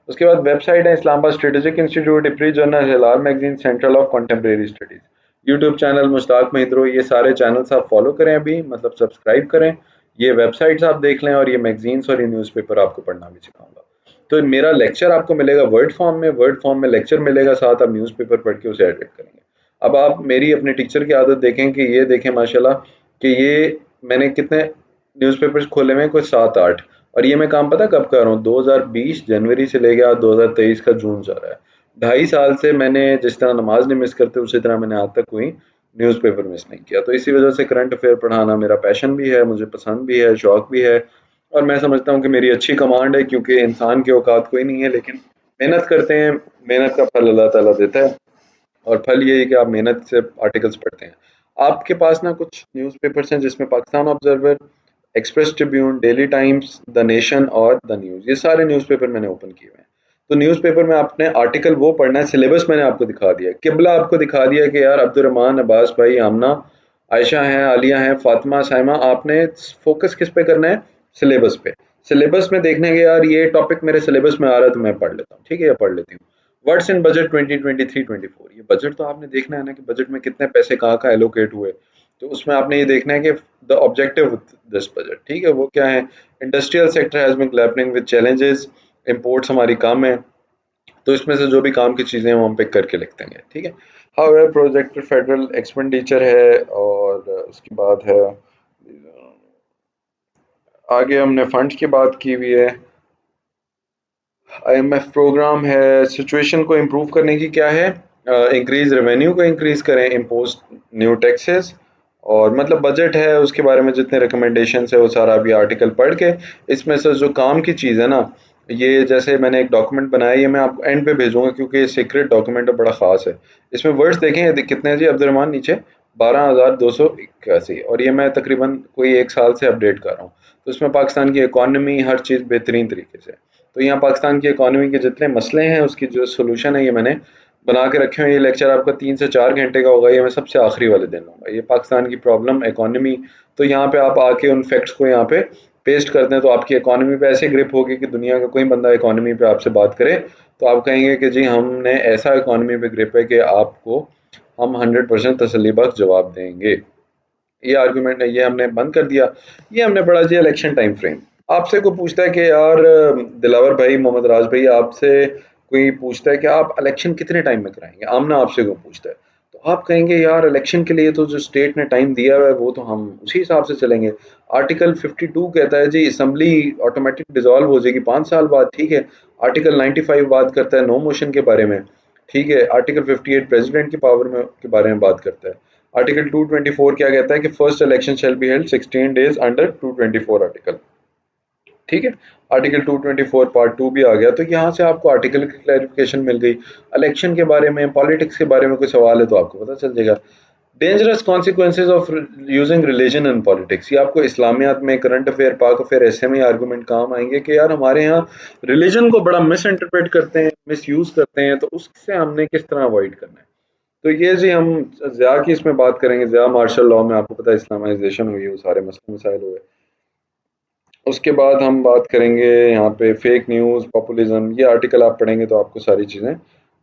उसके बाद वेबसाइट है, Islamabad strategic institute, IPRI journal, Hilal magazine, central of contemporary studies. YouTube channel Mushtaq Mahidro, ये सारे चैनल्स आप फॉलो करें अभी, मतलब सब्सक्राइब करें। ये वेबसाइट्स आप देख लें, और ये मैगजीन्स और ये न्यूज़पेपर आपको पढ़ना भी सिखाऊंगा। तो मेरा लेक्चर आपको मिलेगा वर्ड फॉर्म में लेक्चर मिलेगा, साथ आप न्यूज़पेपर पढ़ के उसे एडिट करेंगे। अब आप मेरी अपने टीचर की आदत देखें, कि ये देखें माशाल्लाह, कि ये मैंने कितने न्यूज़पेपर्स खोले हुए हैं, कुछ 7-8। और ये मैं काम पता कब कर रहा हूँ, 2020 जनवरी से लेके आज 2023 का जून जा रहा है। 2.5 साल से मैंने, जिस तरह नमाज नहीं मिस करते उसी तरह मैंने आज तक कोई न्यूज़पेपर मिस नहीं किया। तो इसी वजह से करंट अफेयर पढ़ाना मेरा पैशन भी है, मुझे पसंद भी है, शौक भी है। और मैं समझता हूँ कि मेरी अच्छी कमांड है, क्योंकि इंसान की औकात कोई नहीं है, लेकिन मेहनत करते हैं, मेहनत का फल अल्लाह ताला देता है। और फल ये है कि आप मेहनत से आर्टिकल्स पढ़ते हैं। आपके पास ना कुछ न्यूज़पेपर्स हैं, जिसमें Pakistan observer, express Tribune, Daily times, the nation और द न्यूज़, ये सारे न्यूज़पेपर मैंने ओपन किए हुए हैं। तो न्यूज़पेपर में आपने आर्टिकल वो पढ़ना है, सिलेबस मैंने आपको दिखा दिया है, किबला आपको दिखा दिया कि यार अब्दुर्रहमान, अब्बास भाई, आमना, आयशा हैं, आलिया हैं, फातिमा, साइमा, आपने फोकस किस पे करना है, सिलेबस पे। सिलेबस में देखने के यार ये टॉपिक मेरे सिलेबस में आ रहा है, तो मैं पढ़ लेता हूँ। ठीक है, या पढ़ लेती हूँ। वर्ड्स इन बजट 2023-24, ये बजट तो आपने देखना है ना, कि बजट में कितने पैसे कहाँ एलोकेट हुए। तो उसमें आपने ये देखना है कि द ऑब्जेक्टिव दिस बजट, ठीक है, वो क्या है। Industrial sector has been grappling with challenges, imports हमारी कम है, तो इसमें से जो भी काम की चीज़ें हैं वो हम पिक करके लिखते हैं। ठीक है, हाउ प्रोजेक्टेड फेडरल एक्सपेंडिचर है, और उसके बाद है आगे हमने फंड्स की बात की हुई है। आईएमएफ प्रोग्राम है, सिचुएशन को इम्प्रूव करने की क्या है, इंक्रीज रेवेन्यू को इंक्रीज करें, इम्पोज न्यू टैक्सेस, और मतलब बजट है उसके बारे में जितने रिकमेंडेशन है वो सारा अभी आर्टिकल पढ़ के, इसमें से जो काम की चीज़ है ना, ये जैसे मैंने एक डॉक्यूमेंट बनाया, ये मैं आपको एंड पे भेजूंगा क्योंकि ये सीक्रेट डॉक्यूमेंट है, बड़ा खास है। इसमें वर्ड्स देखें, ये कितने हैं जी अब्दुलरहमान, नीचे 12,281, और ये मैं तकरीबन कोई 1 साल से अपडेट कर रहा हूँ। तो इसमें पाकिस्तान की इकॉनमी हर चीज़ बेहतरीन तरीके से। तो यहाँ पाकिस्तान की इकॉनमी के जितने मसले हैं उसकी जो सोल्यूशन है ये मैंने बना के रखे हुए हैं। ये लेक्चर आपका 3 से 4 घंटे का होगा, ये मैं सबसे आखिरी वाले दिन लूँगा। ये पाकिस्तान की प्रॉब्लम इकॉनमी, तो यहाँ पे आप आके उन फैक्ट्स को यहाँ पे पेस्ट करते हैं तो आपकी इकॉनमी पे ऐसे ग्रिप होगी कि दुनिया का कोई बंदा इकॉनमी पे आपसे बात करे तो आप कहेंगे कि जी हमने ऐसा इकॉनमी पे ग्रिप है कि आपको हम 100% तसल्ली बख्श जवाब देंगे। ये आर्गुमेंट है, ये हमने बंद कर दिया। ये हमने पढ़ा जी इलेक्शन टाइम फ्रेम। आपसे कोई पूछता है कि यार दिलावर भाई, मोहम्मद राज भाई, आपसे कोई पूछता है कि आप इलेक्शन कितने टाइम में कराएंगे, आमना आपसे कोई पूछता है, तो आप कहेंगे यार इलेक्शन के लिए तो जो स्टेट ने टाइम दिया हुआ है वो तो हम उसी हिसाब से चलेंगे। आर्टिकल 52 कहता है जी असम्बली ऑटोमेटिक डिसॉल्व हो जाएगी 5 साल बाद, ठीक है। आर्टिकल 95 बात करता है नो मोशन के बारे में, ठीक है। आर्टिकल 58 प्रेसिडेंट की पावर में के बारे में बात करता है। आर्टिकल 224 क्या कहता है कि first election shall be held 16 days under 224 article, ठीक है। आर्टिकल 224 पार्ट 2 भी आ गया। तो यहाँ से आपको आर्टिकल की क्लैरिफिकेशन मिल गई। इलेक्शन के बारे में, पॉलिटिक्स के बारे में कोई सवाल है तो आपको पता चल जाएगा। Dangerous consequences of using religion in politics, ये आपको इस्लामियात में, करंट अफेयर, पाक अफेयर, ऐसे में आर्गूमेंट काम आएंगे कि यार हमारे यहाँ रिलीजन को बड़ा मिस इंटरप्रेट करते हैं, मिस यूज करते हैं, तो उससे हमने किस तरह अवॉइड करना है। तो ये जी हम ज़िया की इसमें बात करेंगे। ज़िया मार्शल लॉ में आपको पता है इस्लामाइजेशन हुई, वो सारे मसले मसाइल हुए। उसके बाद हम बात करेंगे यहाँ पे फेक न्यूज़, पॉपुलिज्म। ये आर्टिकल आप पढ़ेंगे तो आपको सारी चीज़ें,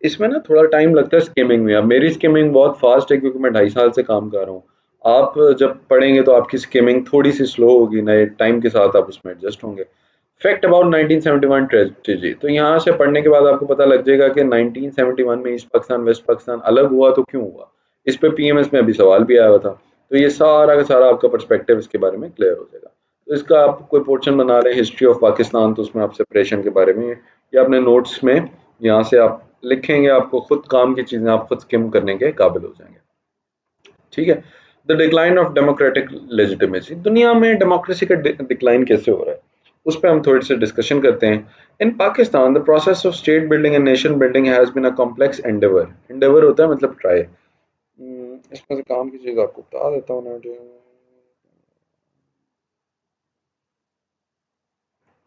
इसमें ना थोड़ा टाइम लगता है स्किमिंग में। अब मेरी स्किमिंग बहुत फास्ट है क्योंकि मैं 2.5 साल से काम कर रहा हूँ। आप जब पढ़ेंगे तो आपकी स्किमिंग थोड़ी सी स्लो होगी, नए टाइम के साथ आप उसमें एडजस्ट होंगे। फैक्ट अबाउट 1971 ट्रेजेडी, तो यहाँ से पढ़ने के बाद आपको पता लग जाएगा कि 1971 में ईस्ट पाकिस्तान वेस्ट पाकिस्तान अलग हुआ तो क्यों हुआ। इस पे पीएमएस में अभी सवाल भी आया हुआ था। तो ये सारा का सारा आपका पर्सपेक्टिव इसके बारे में क्लियर हो जाएगा। तो इसका आप कोई पोर्शन बना रहे हैं हिस्ट्री ऑफ पाकिस्तान, तो उसमें आप सेपरेशन के बारे में या अपने नोट्स में यहाँ से आप लिखेंगे, आपको खुद काम की चीज़ें आप खुद स्किम करने के काबिल हो जाएंगे, ठीक है। The decline of democratic legitimacy, दुनिया में डेमोक्रेसी का डिक्लाइन कैसे हो रहा है उस पर हम थोड़ी सी डिस्कशन करते हैं। In Pakistan the process of state building and nation building has been a complex endeavour. Endeavour होता है मतलब ट्राई। इसमें से काम की चीज़ आपको बता देता हूँ ना,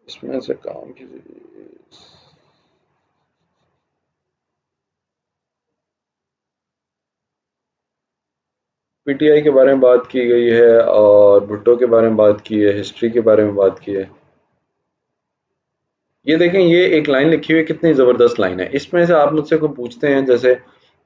इसमें से काम की चीज़, पीटीआई के बारे में बात की गई है और भुट्टो के बारे में बात की है, हिस्ट्री के बारे में बात की है। ये देखें, ये एक लाइन लिखी हुई है, कितनी ज़बरदस्त लाइन है। इसमें से आप मुझसे कोई पूछते हैं, जैसे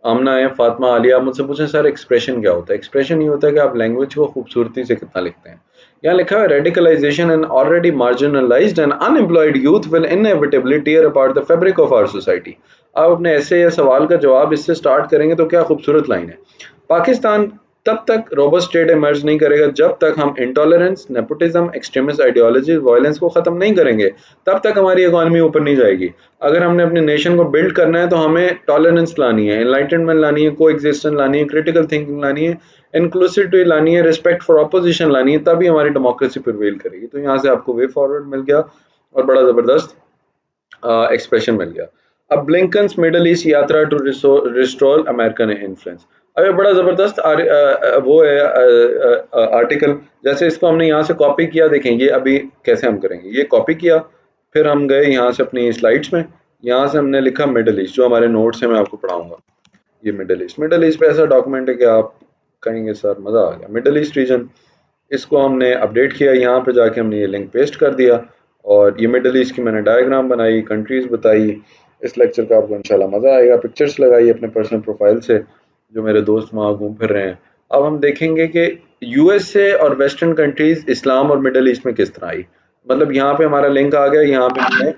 आमना है, फातिमा, आलिया, आप मुझसे पूछें सर एक्सप्रेशन क्या होता है। एक्सप्रेशन ये होता है कि आप लैंग्वेज को खूबसूरती से कितना लिखते हैं। यहाँ लिखा है radicalisation and already marginalised and unemployed youth will inevitably tear apart the fabric of our society. आप अपने ऐसे या सवाल का जवाब इससे स्टार्ट करेंगे तो क्या खूबसूरत लाइन है। पाकिस्तान तब तक रोबस्ट स्टेट इमर्ज नहीं करेगा जब तक हम intolerance, nepotism, extremist ideology, violence को खत्म नहीं करेंगे। तब तक हमारी इकॉनमी ऊपर नहीं जाएगी। अगर हमने अपने नेशन को बिल्ड करना है तो हमें टॉलरेंस लानी है, एनलाइटनमेंट लानी है, को एग्जिस्टेंस लानी है, क्रिटिकल थिंकिंग लानी है, इंक्लूसिविटी लानी है, रिस्पेक्ट फॉर ऑपोजिशन लानी है, तभी हमारी डेमोक्रेसी प्रिवेल करेगी। तो यहाँ से आपको वे फॉरवर्ड मिल गया और बड़ा ज़बरदस्त एक्सप्रेशन मिल गया। अब ब्लिंकन्स मिडल ईस्ट यात्रा टू रिस्टोर अमेरिकन इन्फ्लुएंस। अब ये बड़ा ज़बरदस्त वो है आर्टिकल। जैसे इसको हमने यहाँ से कॉपी किया, देखें ये अभी कैसे हम करेंगे, ये कॉपी किया, फिर हम गए यहाँ से अपनी स्लाइड्स में, यहाँ से हमने लिखा मिडल ईस्ट, जो हमारे नोट्स हैं मैं आपको पढ़ाऊंगा। ये मिडल ईस्ट, मिडल ईस्ट पे ऐसा डॉक्यूमेंट है कि आप कहेंगे सर मज़ा आ गया। मिडल ईस्ट रीजन, इसको हमने अपडेट किया, यहाँ पे जाके हमने ये लिंक पेस्ट कर दिया और ये मिडल ईस्ट की मैंने डायग्राम बनाई, कंट्रीज बताई। इस लेक्चर का आपको इंशाल्लाह मज़ा आएगा। पिक्चर्स लगाई अपने पर्सनल प्रोफाइल से, जो मेरे दोस्त वहाँ घूम फिर रहे हैं। अब हम देखेंगे कि यूएसए और वेस्टर्न कंट्रीज इस्लाम और मिडल ईस्ट में किस तरह आई। मतलब यहाँ पे हमारा लिंक आ गया, यहाँ पे हमने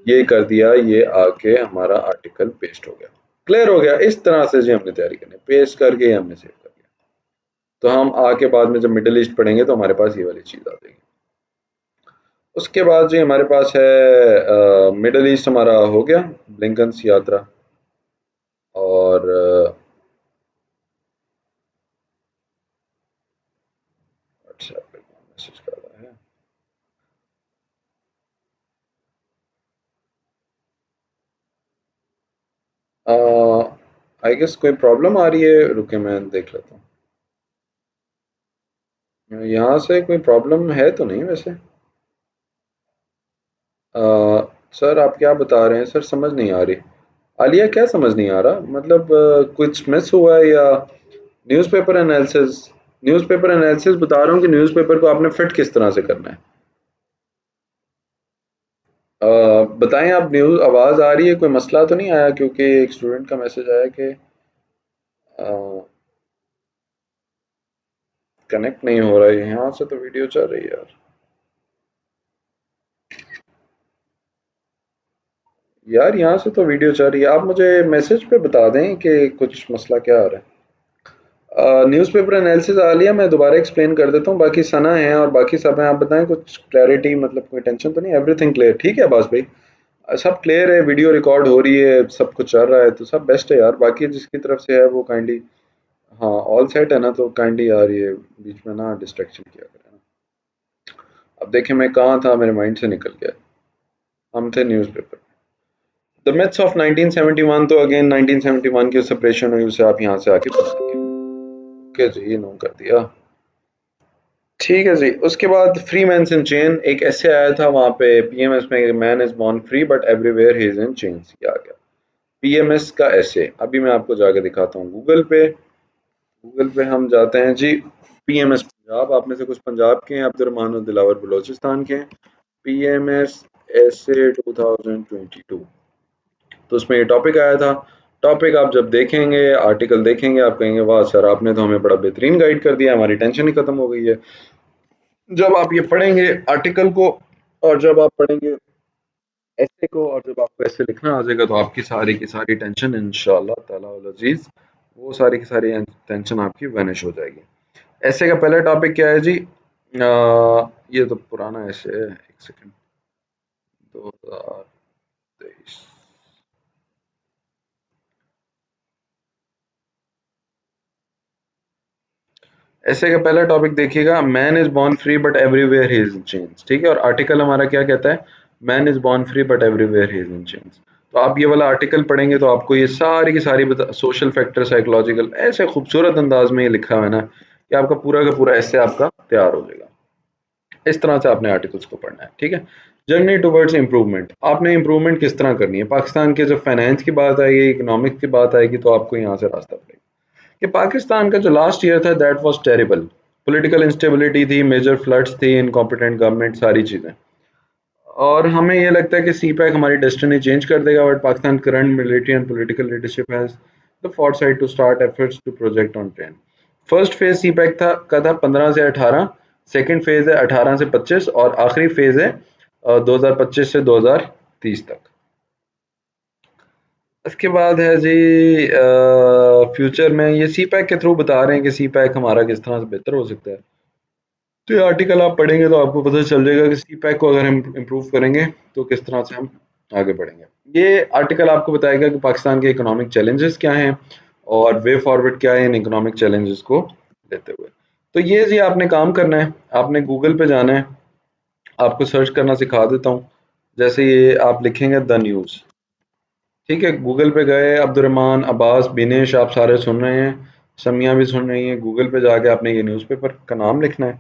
ये कर दिया, ये आके हमारा आर्टिकल पेस्ट हो गया, क्लियर हो गया। इस तरह से जी हमने तैयारी करनी, पेस्ट करके हमने सेव कर लिया। तो हम आके बाद में जब मिडिल ईस्ट पढ़ेंगे तो हमारे पास ये वाली चीज़ आ जाएगी। उसके बाद जी हमारे पास है मिडिल ईस्ट हमारा हो गया, ब्लिंकन्स यात्रा। और व्हाट्सएप पे मैसेज कर रहा है। आई गेस कोई प्रॉब्लम आ रही है, रुके मैं देख लेता हूँ। यहाँ से कोई प्रॉब्लम है तो नहीं वैसे। सर आप क्या बता रहे हैं सर, समझ नहीं आ रही। आलिया क्या समझ नहीं आ रहा, मतलब कुछ मिस हुआ है या न्यूज़पेपर एनालिसिस? न्यूज़पेपर एनालिसिस बता रहा हूँ कि न्यूज़पेपर को आपने फिट किस तरह से करना है। बताएं आप, न्यूज़ आवाज़ आ रही है, कोई मसला तो नहीं आया? क्योंकि एक स्टूडेंट का मैसेज आया कि कनेक्ट नहीं हो रहा है। यहाँ से तो वीडियो चल रही है यार। यार यहाँ से तो वीडियो चल रही है, आप मुझे मैसेज पे बता दें कि कुछ मसला क्या आ रहा है। न्यूज़पेपर एनालिसिस आ लिया, मैं दोबारा एक्सप्लेन कर देता हूँ। बाकी सना है और बाकी सब हैं, आप बताएं कुछ क्लैरिटी, मतलब कोई टेंशन तो नहीं? Everything clear? ठीक है अब्बास भाई, सब क्लियर है, वीडियो रिकॉर्ड हो रही है, सब कुछ चल रहा है तो सब बेस्ट है यार। बाकी जिसकी तरफ से है वो काइंडली, हाँ ऑल सेट है ना, तो काइंडली यार ये बीच में ना डिस्ट्रैक्शन किया करें ना। अब देखें मैं कहाँ था, मेरे माइंड से निकल गया। हम थे न्यूज़पेपर। द मिथ्स ऑफ 1971, तो अगेन 1971 की सेपरेशन हुई, उसे आप यहाँ से आके पढ़ सकें। ओके जी, ये नो कर दिया। ठीक है जी, उसके बाद फ्री मैन्स इन चेन एक ऐसे आया था, वहाँ पे पीएमएस में man is born free but everywhere he is in chains, ये आ गया पीएमएस का ऐसे। अभी मैं आपको जाके दिखाता हूँ गूगल पे। गूगल पे हम जाते हैं जी, पीएमएस पंजाब, आप में से कुछ पंजाब के हैं, अब्दुलरहमान और दिलावर बलोचिस्तान के हैं। पीएमएस ऐसे 2022, तो उसमें ये टॉपिक आया था। टॉपिक आप जब देखेंगे, आर्टिकल देखेंगे, आप कहेंगे वाह सर आपने तो हमें बड़ा बेहतरीन गाइड कर दिया, हमारी टेंशन ही खत्म हो गई है। जब आप ये पढ़ेंगे आर्टिकल को, और जब आप पढ़ेंगे ऐसे को, और जब आपको ऐसे लिखना आ जाएगा, तो आपकी सारी की सारी टेंशन इंशाल्लाह ताला वल अजीज, वो सारी की सारी टेंशन आपकी वैनिश हो जाएगी। ऐसे का पहला टॉपिक क्या है जी? ये तो पुराना ऐसे है, एक सेकंड, 2023। ऐसे का पहला टॉपिक देखिएगा, man is born free but everywhere he is in change. ठीक है, और आर्टिकल हमारा क्या कहता है? Man is born free but everywhere he is in change. तो आप ये वाला आर्टिकल पढ़ेंगे तो आपको ये सारी की सारी सोशल फैक्टर, साइकोलॉजिकल, ऐसे खूबसूरत अंदाज में ये लिखा हुआ है ना कि आपका पूरा का पूरा ऐसे आपका तैयार हो जाएगा। इस तरह से आपने आर्टिकल्स को पढ़ना है। ठीक है, जर्नी टुवर्ड्स इम्प्रूवमेंट, आपने इम्प्रूवमेंट किस तरह करनी है? पाकिस्तान के जब फाइनेंस की बात आएगी, इकोनॉमिक्स की बात आएगी, तो आपको यहाँ से रास्ता पड़ेगा कि पाकिस्तान का जो लास्ट ईयर था that was terrible. Political instability थी, मेजर फ्लड्स थी, इनकॉम्पिटेंट गवर्नमेंट, सारी चीज़ें। और हमें ये लगता है कि सी पैक हमारी डेस्टिनी चेंज कर देगा, but Pakistan current military and political leadership has the foresight to start efforts to project on train. First phase CPEC था 15 से 18, सेकंड फेज है 18 से 25, और आखिरी फेज है 2025 से 2030 तक। इसके बाद है जी फ्यूचर में ये सी पैक के थ्रू बता रहे हैं कि सी पैक हमारा किस तरह से बेहतर हो सकता है। तो ये आर्टिकल आप पढ़ेंगे तो आपको पता चल जाएगा कि सी पैक को अगर हम इम्प्रूव करेंगे तो किस तरह से हम आगे बढ़ेंगे। ये आर्टिकल आपको बताएगा कि पाकिस्तान के इकोनॉमिक चैलेंजेस क्या हैं और वे फॉरवर्ड क्या है इन इकोनॉमिक चैलेंजेस को लेते हुए। तो ये जी आपने काम करना है, आपने गूगल पे जाना है, आपको सर्च करना सिखा देता हूँ। जैसे ये आप लिखेंगे द न्यूज़, ठीक है, गूगल पे गए, अब्दुलरहमान, अब्बास, बिनेश, आप सारे सुन रहे हैं, समिया भी सुन रही हैं। गूगल पे जाके आपने ये न्यूज़पेपर का नाम लिखना है।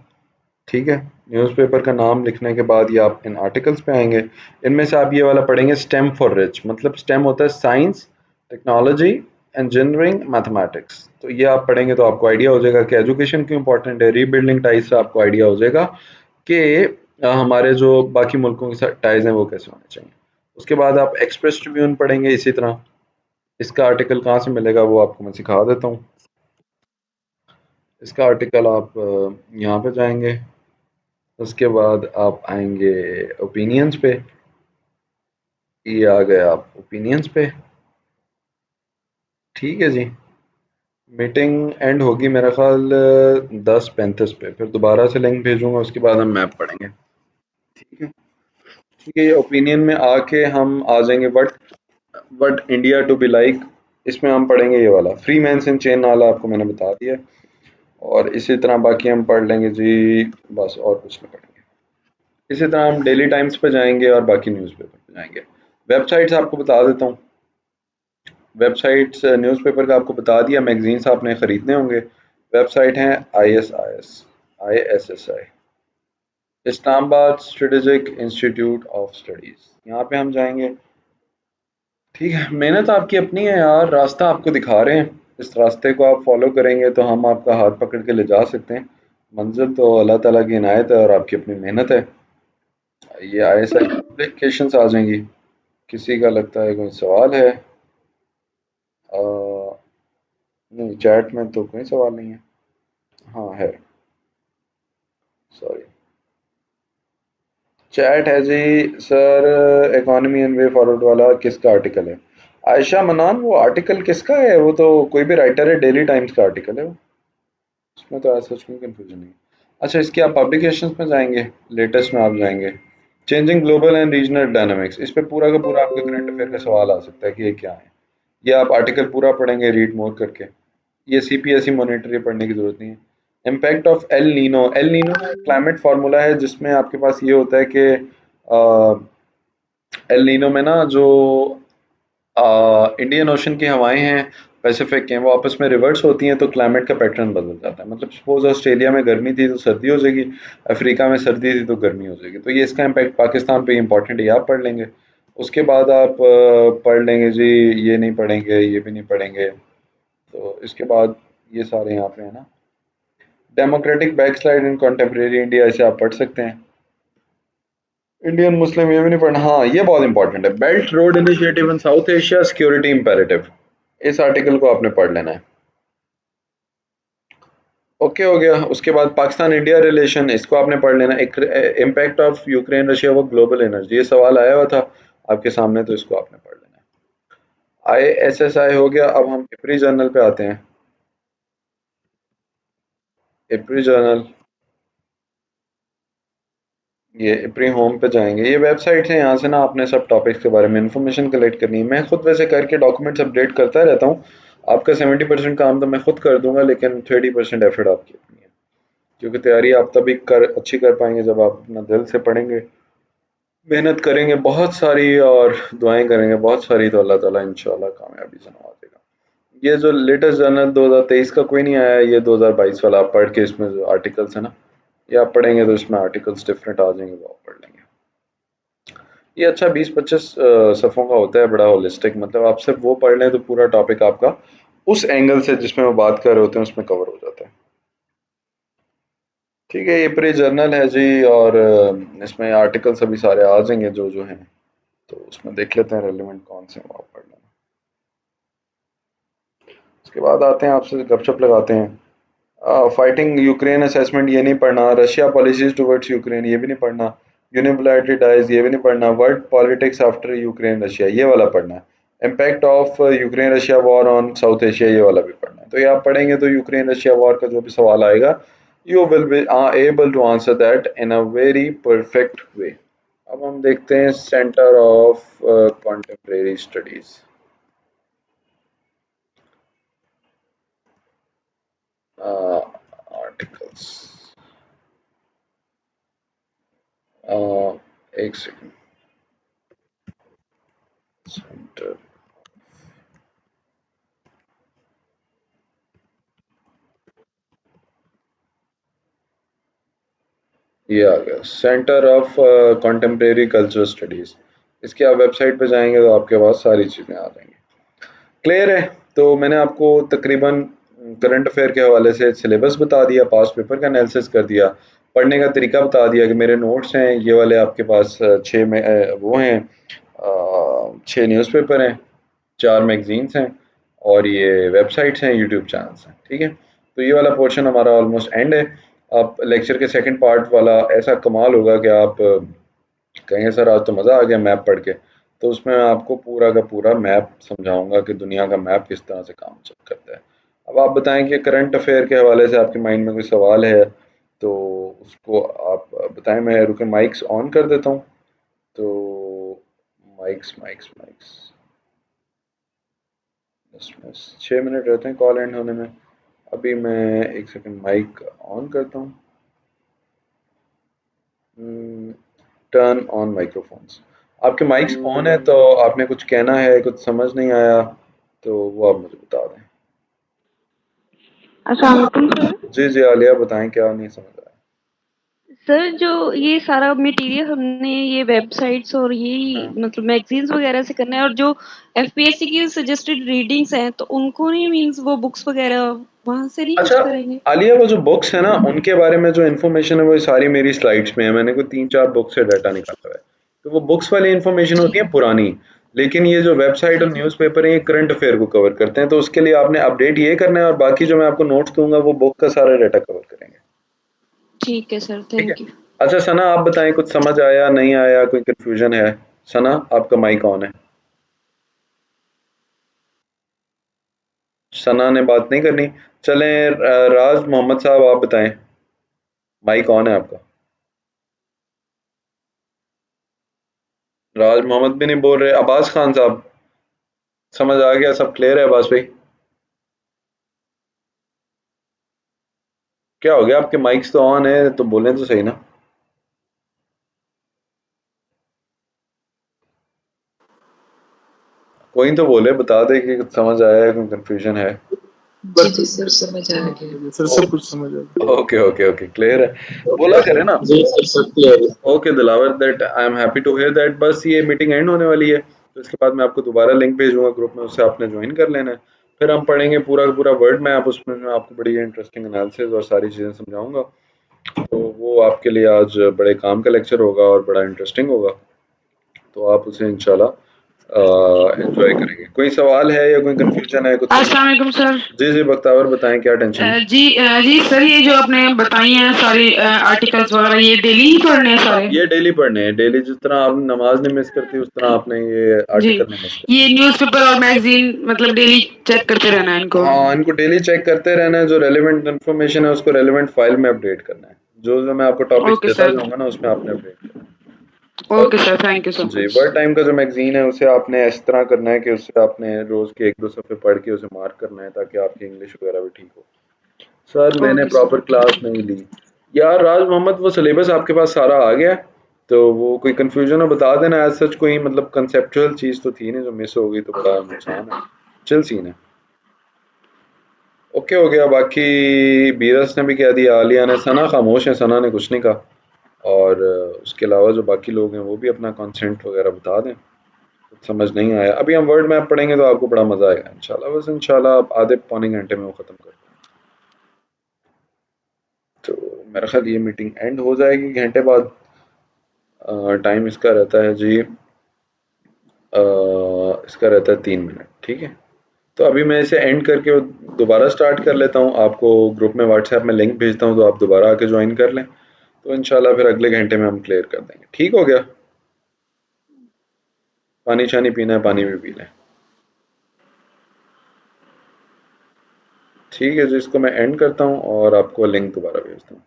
ठीक है, न्यूज़पेपर का नाम लिखने के बाद ये आप इन आर्टिकल्स पे आएंगे। इनमें से आप ये वाला पढ़ेंगे, स्टेम फॉर रिच, मतलब स्टेम होता है साइंस, टेक्नोलॉजी, इंजीनियरिंग, मैथमेटिक्स। तो ये आप पढ़ेंगे तो आपको आइडिया हो जाएगा कि एजुकेशन क्यों इंपॉर्टेंट है। रीबिल्डिंग टाइज से आपको आइडिया हो जाएगा कि हमारे जो बाकी मुल्कों के साथ टाइज हैं वो कैसे होने चाहिए। उसके बाद आप एक्सप्रेस ट्रिब्यून पढ़ेंगे इसी तरह। इसका आर्टिकल कहाँ से मिलेगा वो आपको मैं सिखा देता हूँ। इसका आर्टिकल आप यहाँ पे जाएंगे, उसके बाद आप आएंगे ओपिनियंस पे। ये आ गए आप ओपिनियंस पे। ठीक है जी, मीटिंग एंड होगी मेरा ख्याल 10:35 पे, फिर दोबारा से लिंक भेजूंगा, उसके बाद हम मैप पढ़ेंगे। ठीक है, ठीक है, ये ओपिनियन में आके हम आ जाएंगे what India to be like. इसमें हम पढ़ेंगे ये वाला फ्री मैंस इन चेन वाला, आपको मैंने बता दिया है। और इसी तरह बाकी हम पढ़ लेंगे जी, बस और कुछ नहीं पढ़ेंगे। इसी तरह हम डेली टाइम्स पे जाएंगे और बाकी न्यूज़पेपर पे जाएंगे। वेबसाइट्स आपको बता देता हूँ। वेबसाइट्स न्यूज़पेपर का आपको बता दिया, मैगजीन्स आपने ख़रीदने होंगे। वेबसाइट हैं ISSI, Islamabad strategic institute of studies. यहाँ पे हम जाएंगे। ठीक है, मेहनत आपकी अपनी है यार, रास्ता आपको दिखा रहे हैं। इस रास्ते को आप फॉलो करेंगे तो हम आपका हाथ पकड़ के ले जा सकते हैं। मंजिल तो अल्लाह ताला की इनायत है और आपकी अपनी मेहनत है। ये ISI एप्लीकेशंस आ जाएंगी। किसी का लगता है कोई सवाल है? अ, नहीं, चैट में तो कोई सवाल नहीं है। हाँ है, सॉरी। चैट है जी। Sir, economy and way forward वाला किसका आर्टिकल है? आयशा मनान, वो आर्टिकल किसका है? वो तो कोई भी राइटर है, डेली टाइम्स का आर्टिकल है वो। उसमें तो ऐसा कोई कंफ्यूजन नहीं। अच्छा, इसके आप पब्लिकेशंस में जाएंगे, लेटेस्ट में आप जाएंगे, changing global and regional dynamics. इस पे पूरा का पूरा आपके करंट अफेयर का सवाल आ सकता है कि ये क्या है। ये आप आर्टिकल पूरा पढ़ेंगे रीड मोर करके। ये CPSE मॉनिटर, ये पढ़ने की जरूरत नहीं है। Impact of El Nino. El Nino ना क्लाइमेट फार्मूला है जिसमें आपके पास ये होता है कि एल नीनो में ना जो इंडियन ओशन की हवाएं हैं, पैसिफिक के, वो आपस में रिवर्स होती हैं तो क्लाइमेट का पैटर्न बदल जाता है। मतलब सपोज ऑस्ट्रेलिया में गर्मी थी तो सर्दी हो जाएगी, अफ्रीका में सर्दी थी तो गर्मी हो जाएगी। तो ये इसका इम्पैक्ट पाकिस्तान पे इंपॉर्टेंट है, ये आप पढ़ लेंगे। उसके बाद आप पढ़ लेंगे जी, ये नहीं पढ़ेंगे, ये भी नहीं पढ़ेंगे। तो इसके बाद ये सारे यहाँ पे है ना, डेमोक्रेटिक बैकस्लाइड इन कंटेम्प्रेरी इंडिया, इसे आप पढ़ सकते हैं। इंडियन मुस्लिम, ये भी नहीं पढ़ना। हाँ, ये बहुत इंपॉर्टेंट है, belt road initiative in south Asia, security imperative. इस आर्टिकल को आपने पढ़ लेना है। ओके हो गया। उसके बाद पाकिस्तान इंडिया रिलेशन, इसको आपने पढ़ लेना। इम्पैक्ट ऑफ यूक्रेन रशिया वो ग्लोबल एनर्जी, ये सवाल आया हुआ था आपके सामने, तो इसको आपने पढ़ लेना है। ISSI हो गया। अब हम इप्री जर्नल पे आते हैं। इप्री जर्नल, ये इप्री होम पे जाएंगे। ये वेबसाइट है, यहाँ से ना आपने सब टॉपिक्स के बारे में इंफॉर्मेशन कलेक्ट करनी है। मैं खुद वैसे करके डॉक्यूमेंट्स अपडेट करता रहता हूँ। आपका 70% काम तो मैं खुद कर दूंगा, लेकिन 30% एफर्ट आपकी अपनी है। क्योंकि तैयारी आप तभी कर अच्छी कर पाएंगे जब आप अपना दिल से पढ़ेंगे, मेहनत करेंगे बहुत सारी और दुआएं करेंगे बहुत सारी, तो अल्लाह ताला इंशाल्लाह कामयाबी से नवाजेगा। ये जो लेटेस्ट जर्नल 2023 का कोई नहीं आया है, ये 2022 वाला आप पढ़ के, इसमें जो आर्टिकल्स है ना, ये आप पढ़ेंगे तो इसमें आर्टिकल्स डिफरेंट आ जाएंगे, वो आप पढ़ लेंगे। ये अच्छा 20-25 सफ़ों का होता है, बड़ा होलिस्टिक। मतलब आप सिर्फ वो पढ़ लें तो पूरा टॉपिक आपका उस एंगल से जिसमें वो बात कर रहे होते हैं उसमें कवर हो जाता है। ठीक है, ये प्री जर्नल है जी, और इसमें आर्टिकल सभी सारे आ जाएंगे जो जो हैं। तो उसमें देख लेते हैं रेलिवेंट कौन से हैं, वो आप पढ़ लेना। उसके बाद आते हैं, आपसे गपशप लगाते हैं। फाइटिंग यूक्रेन असेसमेंट, ये नहीं पढ़ना। रशिया पॉलिसीज टुवर्ड्स यूक्रेन, ये भी नहीं पढ़ना। यूनिपोलैरिटी डाइज, ये भी नहीं पढ़ना। World politics after Ukraine Russia, ये वाला पढ़ना है। Impact of Ukraine Russia war on south Asia, ये वाला भी पढ़ना है। तो ये आप पढ़ेंगे तो यूक्रेन रशिया वॉर का जो भी सवाल आएगा, you will be able to answer that in a very perfect way. अब हम देखते हैं centre of contemporary studies, articles. एक सेकंड। सेंटर, ये आ गया centre of contemporary cultural studies. इसके आप वेबसाइट पे जाएंगे तो आपके पास सारी चीज़ें आ जाएंगी। क्लियर है? तो मैंने आपको तकरीबन करंट अफेयर के हवाले से सिलेबस बता दिया, पास्ट पेपर का एनालिसिस कर दिया, पढ़ने का तरीका बता दिया कि मेरे नोट्स हैं ये वाले, आपके पास छः में वो हैं, 6 न्यूज़पेपर हैं, 4 मैगजीन्स हैं, और ये वेबसाइट्स हैं, यूट्यूब चैनल्स हैं। ठीक है, तो ये वाला पोर्शन हमारा ऑलमोस्ट एंड है। अब लेक्चर के सेकंड पार्ट वाला ऐसा कमाल होगा कि आप कहेंगे सर आज तो मज़ा आ गया मैप पढ़ के। तो उसमें मैं आपको पूरा का पूरा मैप समझाऊंगा कि दुनिया का मैप किस तरह से काम करता है। अब आप बताएं कि करंट अफेयर के हवाले से आपके माइंड में कोई सवाल है तो उसको आप बताएं। मैं रुके माइक्स ऑन कर देता हूँ। तो माइक्स माइक्स माइक्स, 6 मिनट रहते हैं कॉल एंड होने में। अभी मैं एक सेकंड माइक ऑन करता हूँ। Turn on microphones. आपके माइक्स ऑन है तो आपने कुछ कहना है, कुछ समझ नहीं आया तो वो आप मुझे बता दें। अस्सलाम वालेकुम सर। जी जी आलिया बताएं, क्या नहीं समझ आया। सर जो ये सारा मटेरियल हमने ये वेबसाइट्स और यही हाँ। मतलब मैगज़ीन्स वग़ैरह से करना है और जो एफपीएससी की सजेस्टेड रीडिंग्स हैं तो उनको नहीं मीन्स वो बुक्स वग़ैरह वहाँ से नहीं कुछ अच्छा करेंगे? आलिया, वो जो बुक्स है ना उनके बारे में जो इन्फॉर्मेशन है वो सारी मेरी स्लाइड्स में है। मैंने कोई 3-4 बुक्स से डाटा निकाला हुआ है। तो वो बुक्स वाली इन्फॉर्मेशन जी, होती है पुरानी, लेकिन ये जो वेबसाइट और जी, जी। न्यूज़पेपर है ये करंट अफेयर को कवर करते हैं। तो उसके लिए आपने अपडेट ये करना है और बाकी जो मैं आपको नोट्स दूंगा वो बुक का सारा डाटा कवर करेंगे। ठीक है सर, ठीक है। Thank you. अच्छा सना, आप बताएं कुछ समझ आया नहीं आया, कोई कंफ्यूजन है? सना, आपका माइक ऑन है। सना ने बात नहीं करनी। चलें, राज मोहम्मद साहब आप बताएं, माइक ऑन है आपका। राज मोहम्मद भी नहीं बोल रहे। अब्बास खान साहब, समझ आ गया? सब क्लियर है अब्बास भाई? क्या हो गया, आपके माइक्स तो ऑन है तो बोलें तो सही ना। कोई तो बोले, बता दे कि कुछ समझ आया है, कोई कंफ्यूजन है। जी जी सर समझ आ गया सर, सब कुछ समझ आ गया। ओके ओके ओके, क्लियर है। बोला करे ना। जी सर सब क्लियर है। Okay Dilawar, that I am happy to hear that. बस ये मीटिंग एंड होने वाली है, तो इसके बाद मैं आपको दोबारा लिंक भेजूंगा ग्रुप में, उससे आपने ज्वाइन कर लेना है। फिर हम पढ़ेंगे पूरा का पूरा वर्ड मैप, उसमें मैं आपको बड़ी इंटरेस्टिंग एनालिसिस और सारी चीज़ें समझाऊंगा। तो वो आपके लिए आज बड़े काम का लेक्चर होगा और बड़ा इंटरेस्टिंग होगा। तो आप उसे इंशाल्लाह एंजॉय करेंगे। कोई सवाल है या कोई कंफ्यूजन है, कुछ समझ? अस्सलाम वालेकुम सर। जी जी बख्तावर बताएं, क्या टेंशन है? जी सर ये जो आपने बताई हैं सारी आर्टिकल्स वग़ैरह ये डेली ही पढ़ने हैं सारे? ये डेली पढ़ने हैं, डेली। जिस तरह आप नमाज नहीं मिस करती उस तरह आपने ये जी, आर्टिकल नहीं मिस ये करना। न्यूज़पेपर और मैगज़ीन मतलब डेली चेक करते रहना है इनको? हाँ, इनको डेली चेक करते रहना है। जो रेलेवेंट इन्फॉर्मेशन है उसको रेलेवेंट फाइल में अपडेट करना है। जो जो मैं आपको टॉपिक्स ओके देता सर। जाऊंगा ना उसमें आपने अपडेट करना है। और okay sir, thank you so जी, मच। वर्ड टाइम का जो मैगजीन है उसे आपने इस तरह करना है कि उससे आपने रोज के 1-2 सफ़े पढ़ के उसे मार्क करना है, ताकि आपकी इंग्लिश वगैरह भी ठीक हो। सर मैंने okay sir, proper okay. Class नहीं ली। यार राज मोहम्मद, वो सिलेबस आपके पास सारा आ गया है? तो वो कोई कंफ्यूजन हो बता देना। एज सच कोई मतलब कंसेप्चुअल चीज़ तो थी नहीं जो मिस हो गई, तो बड़ा नुकसान है। चिल सीन है। ओके हो गया। बाकी बीरस ने भी कह दिया, आलिया ने, सना खामोश है, सना ने कुछ नहीं कहा। और उसके अलावा जो बाकी लोग हैं वो भी अपना कंसेंट वगैरह बता दें। कुछ समझ नहीं आया, अभी हम वर्ड मैप पढ़ेंगे तो आपको बड़ा मजा आएगा इंशाल्लाह। बस इंशाल्लाह आप आधे पौने घंटे में वो खत्म कर देंगे। तो मेरा ख्याल ये मीटिंग एंड हो जाएगी घंटे बाद। टाइम इसका रहता है जी, इसका रहता है 3 मिनट, ठीक है। तो अभी मैं इसे एंड करके दोबारा स्टार्ट कर लेता हूँ। आपको ग्रुप में व्हाट्सएप में लिंक भेजता हूँ, तो आप दोबारा आके ज्वाइन कर लें। तो इंशाल्लाह फिर अगले घंटे में हम क्लियर कर देंगे। ठीक हो गया? पानी शानी पीना है, पानी भी पी लें। ठीक है जी, इसको मैं एंड करता हूँ और आपको लिंक दोबारा भेजता हूँ।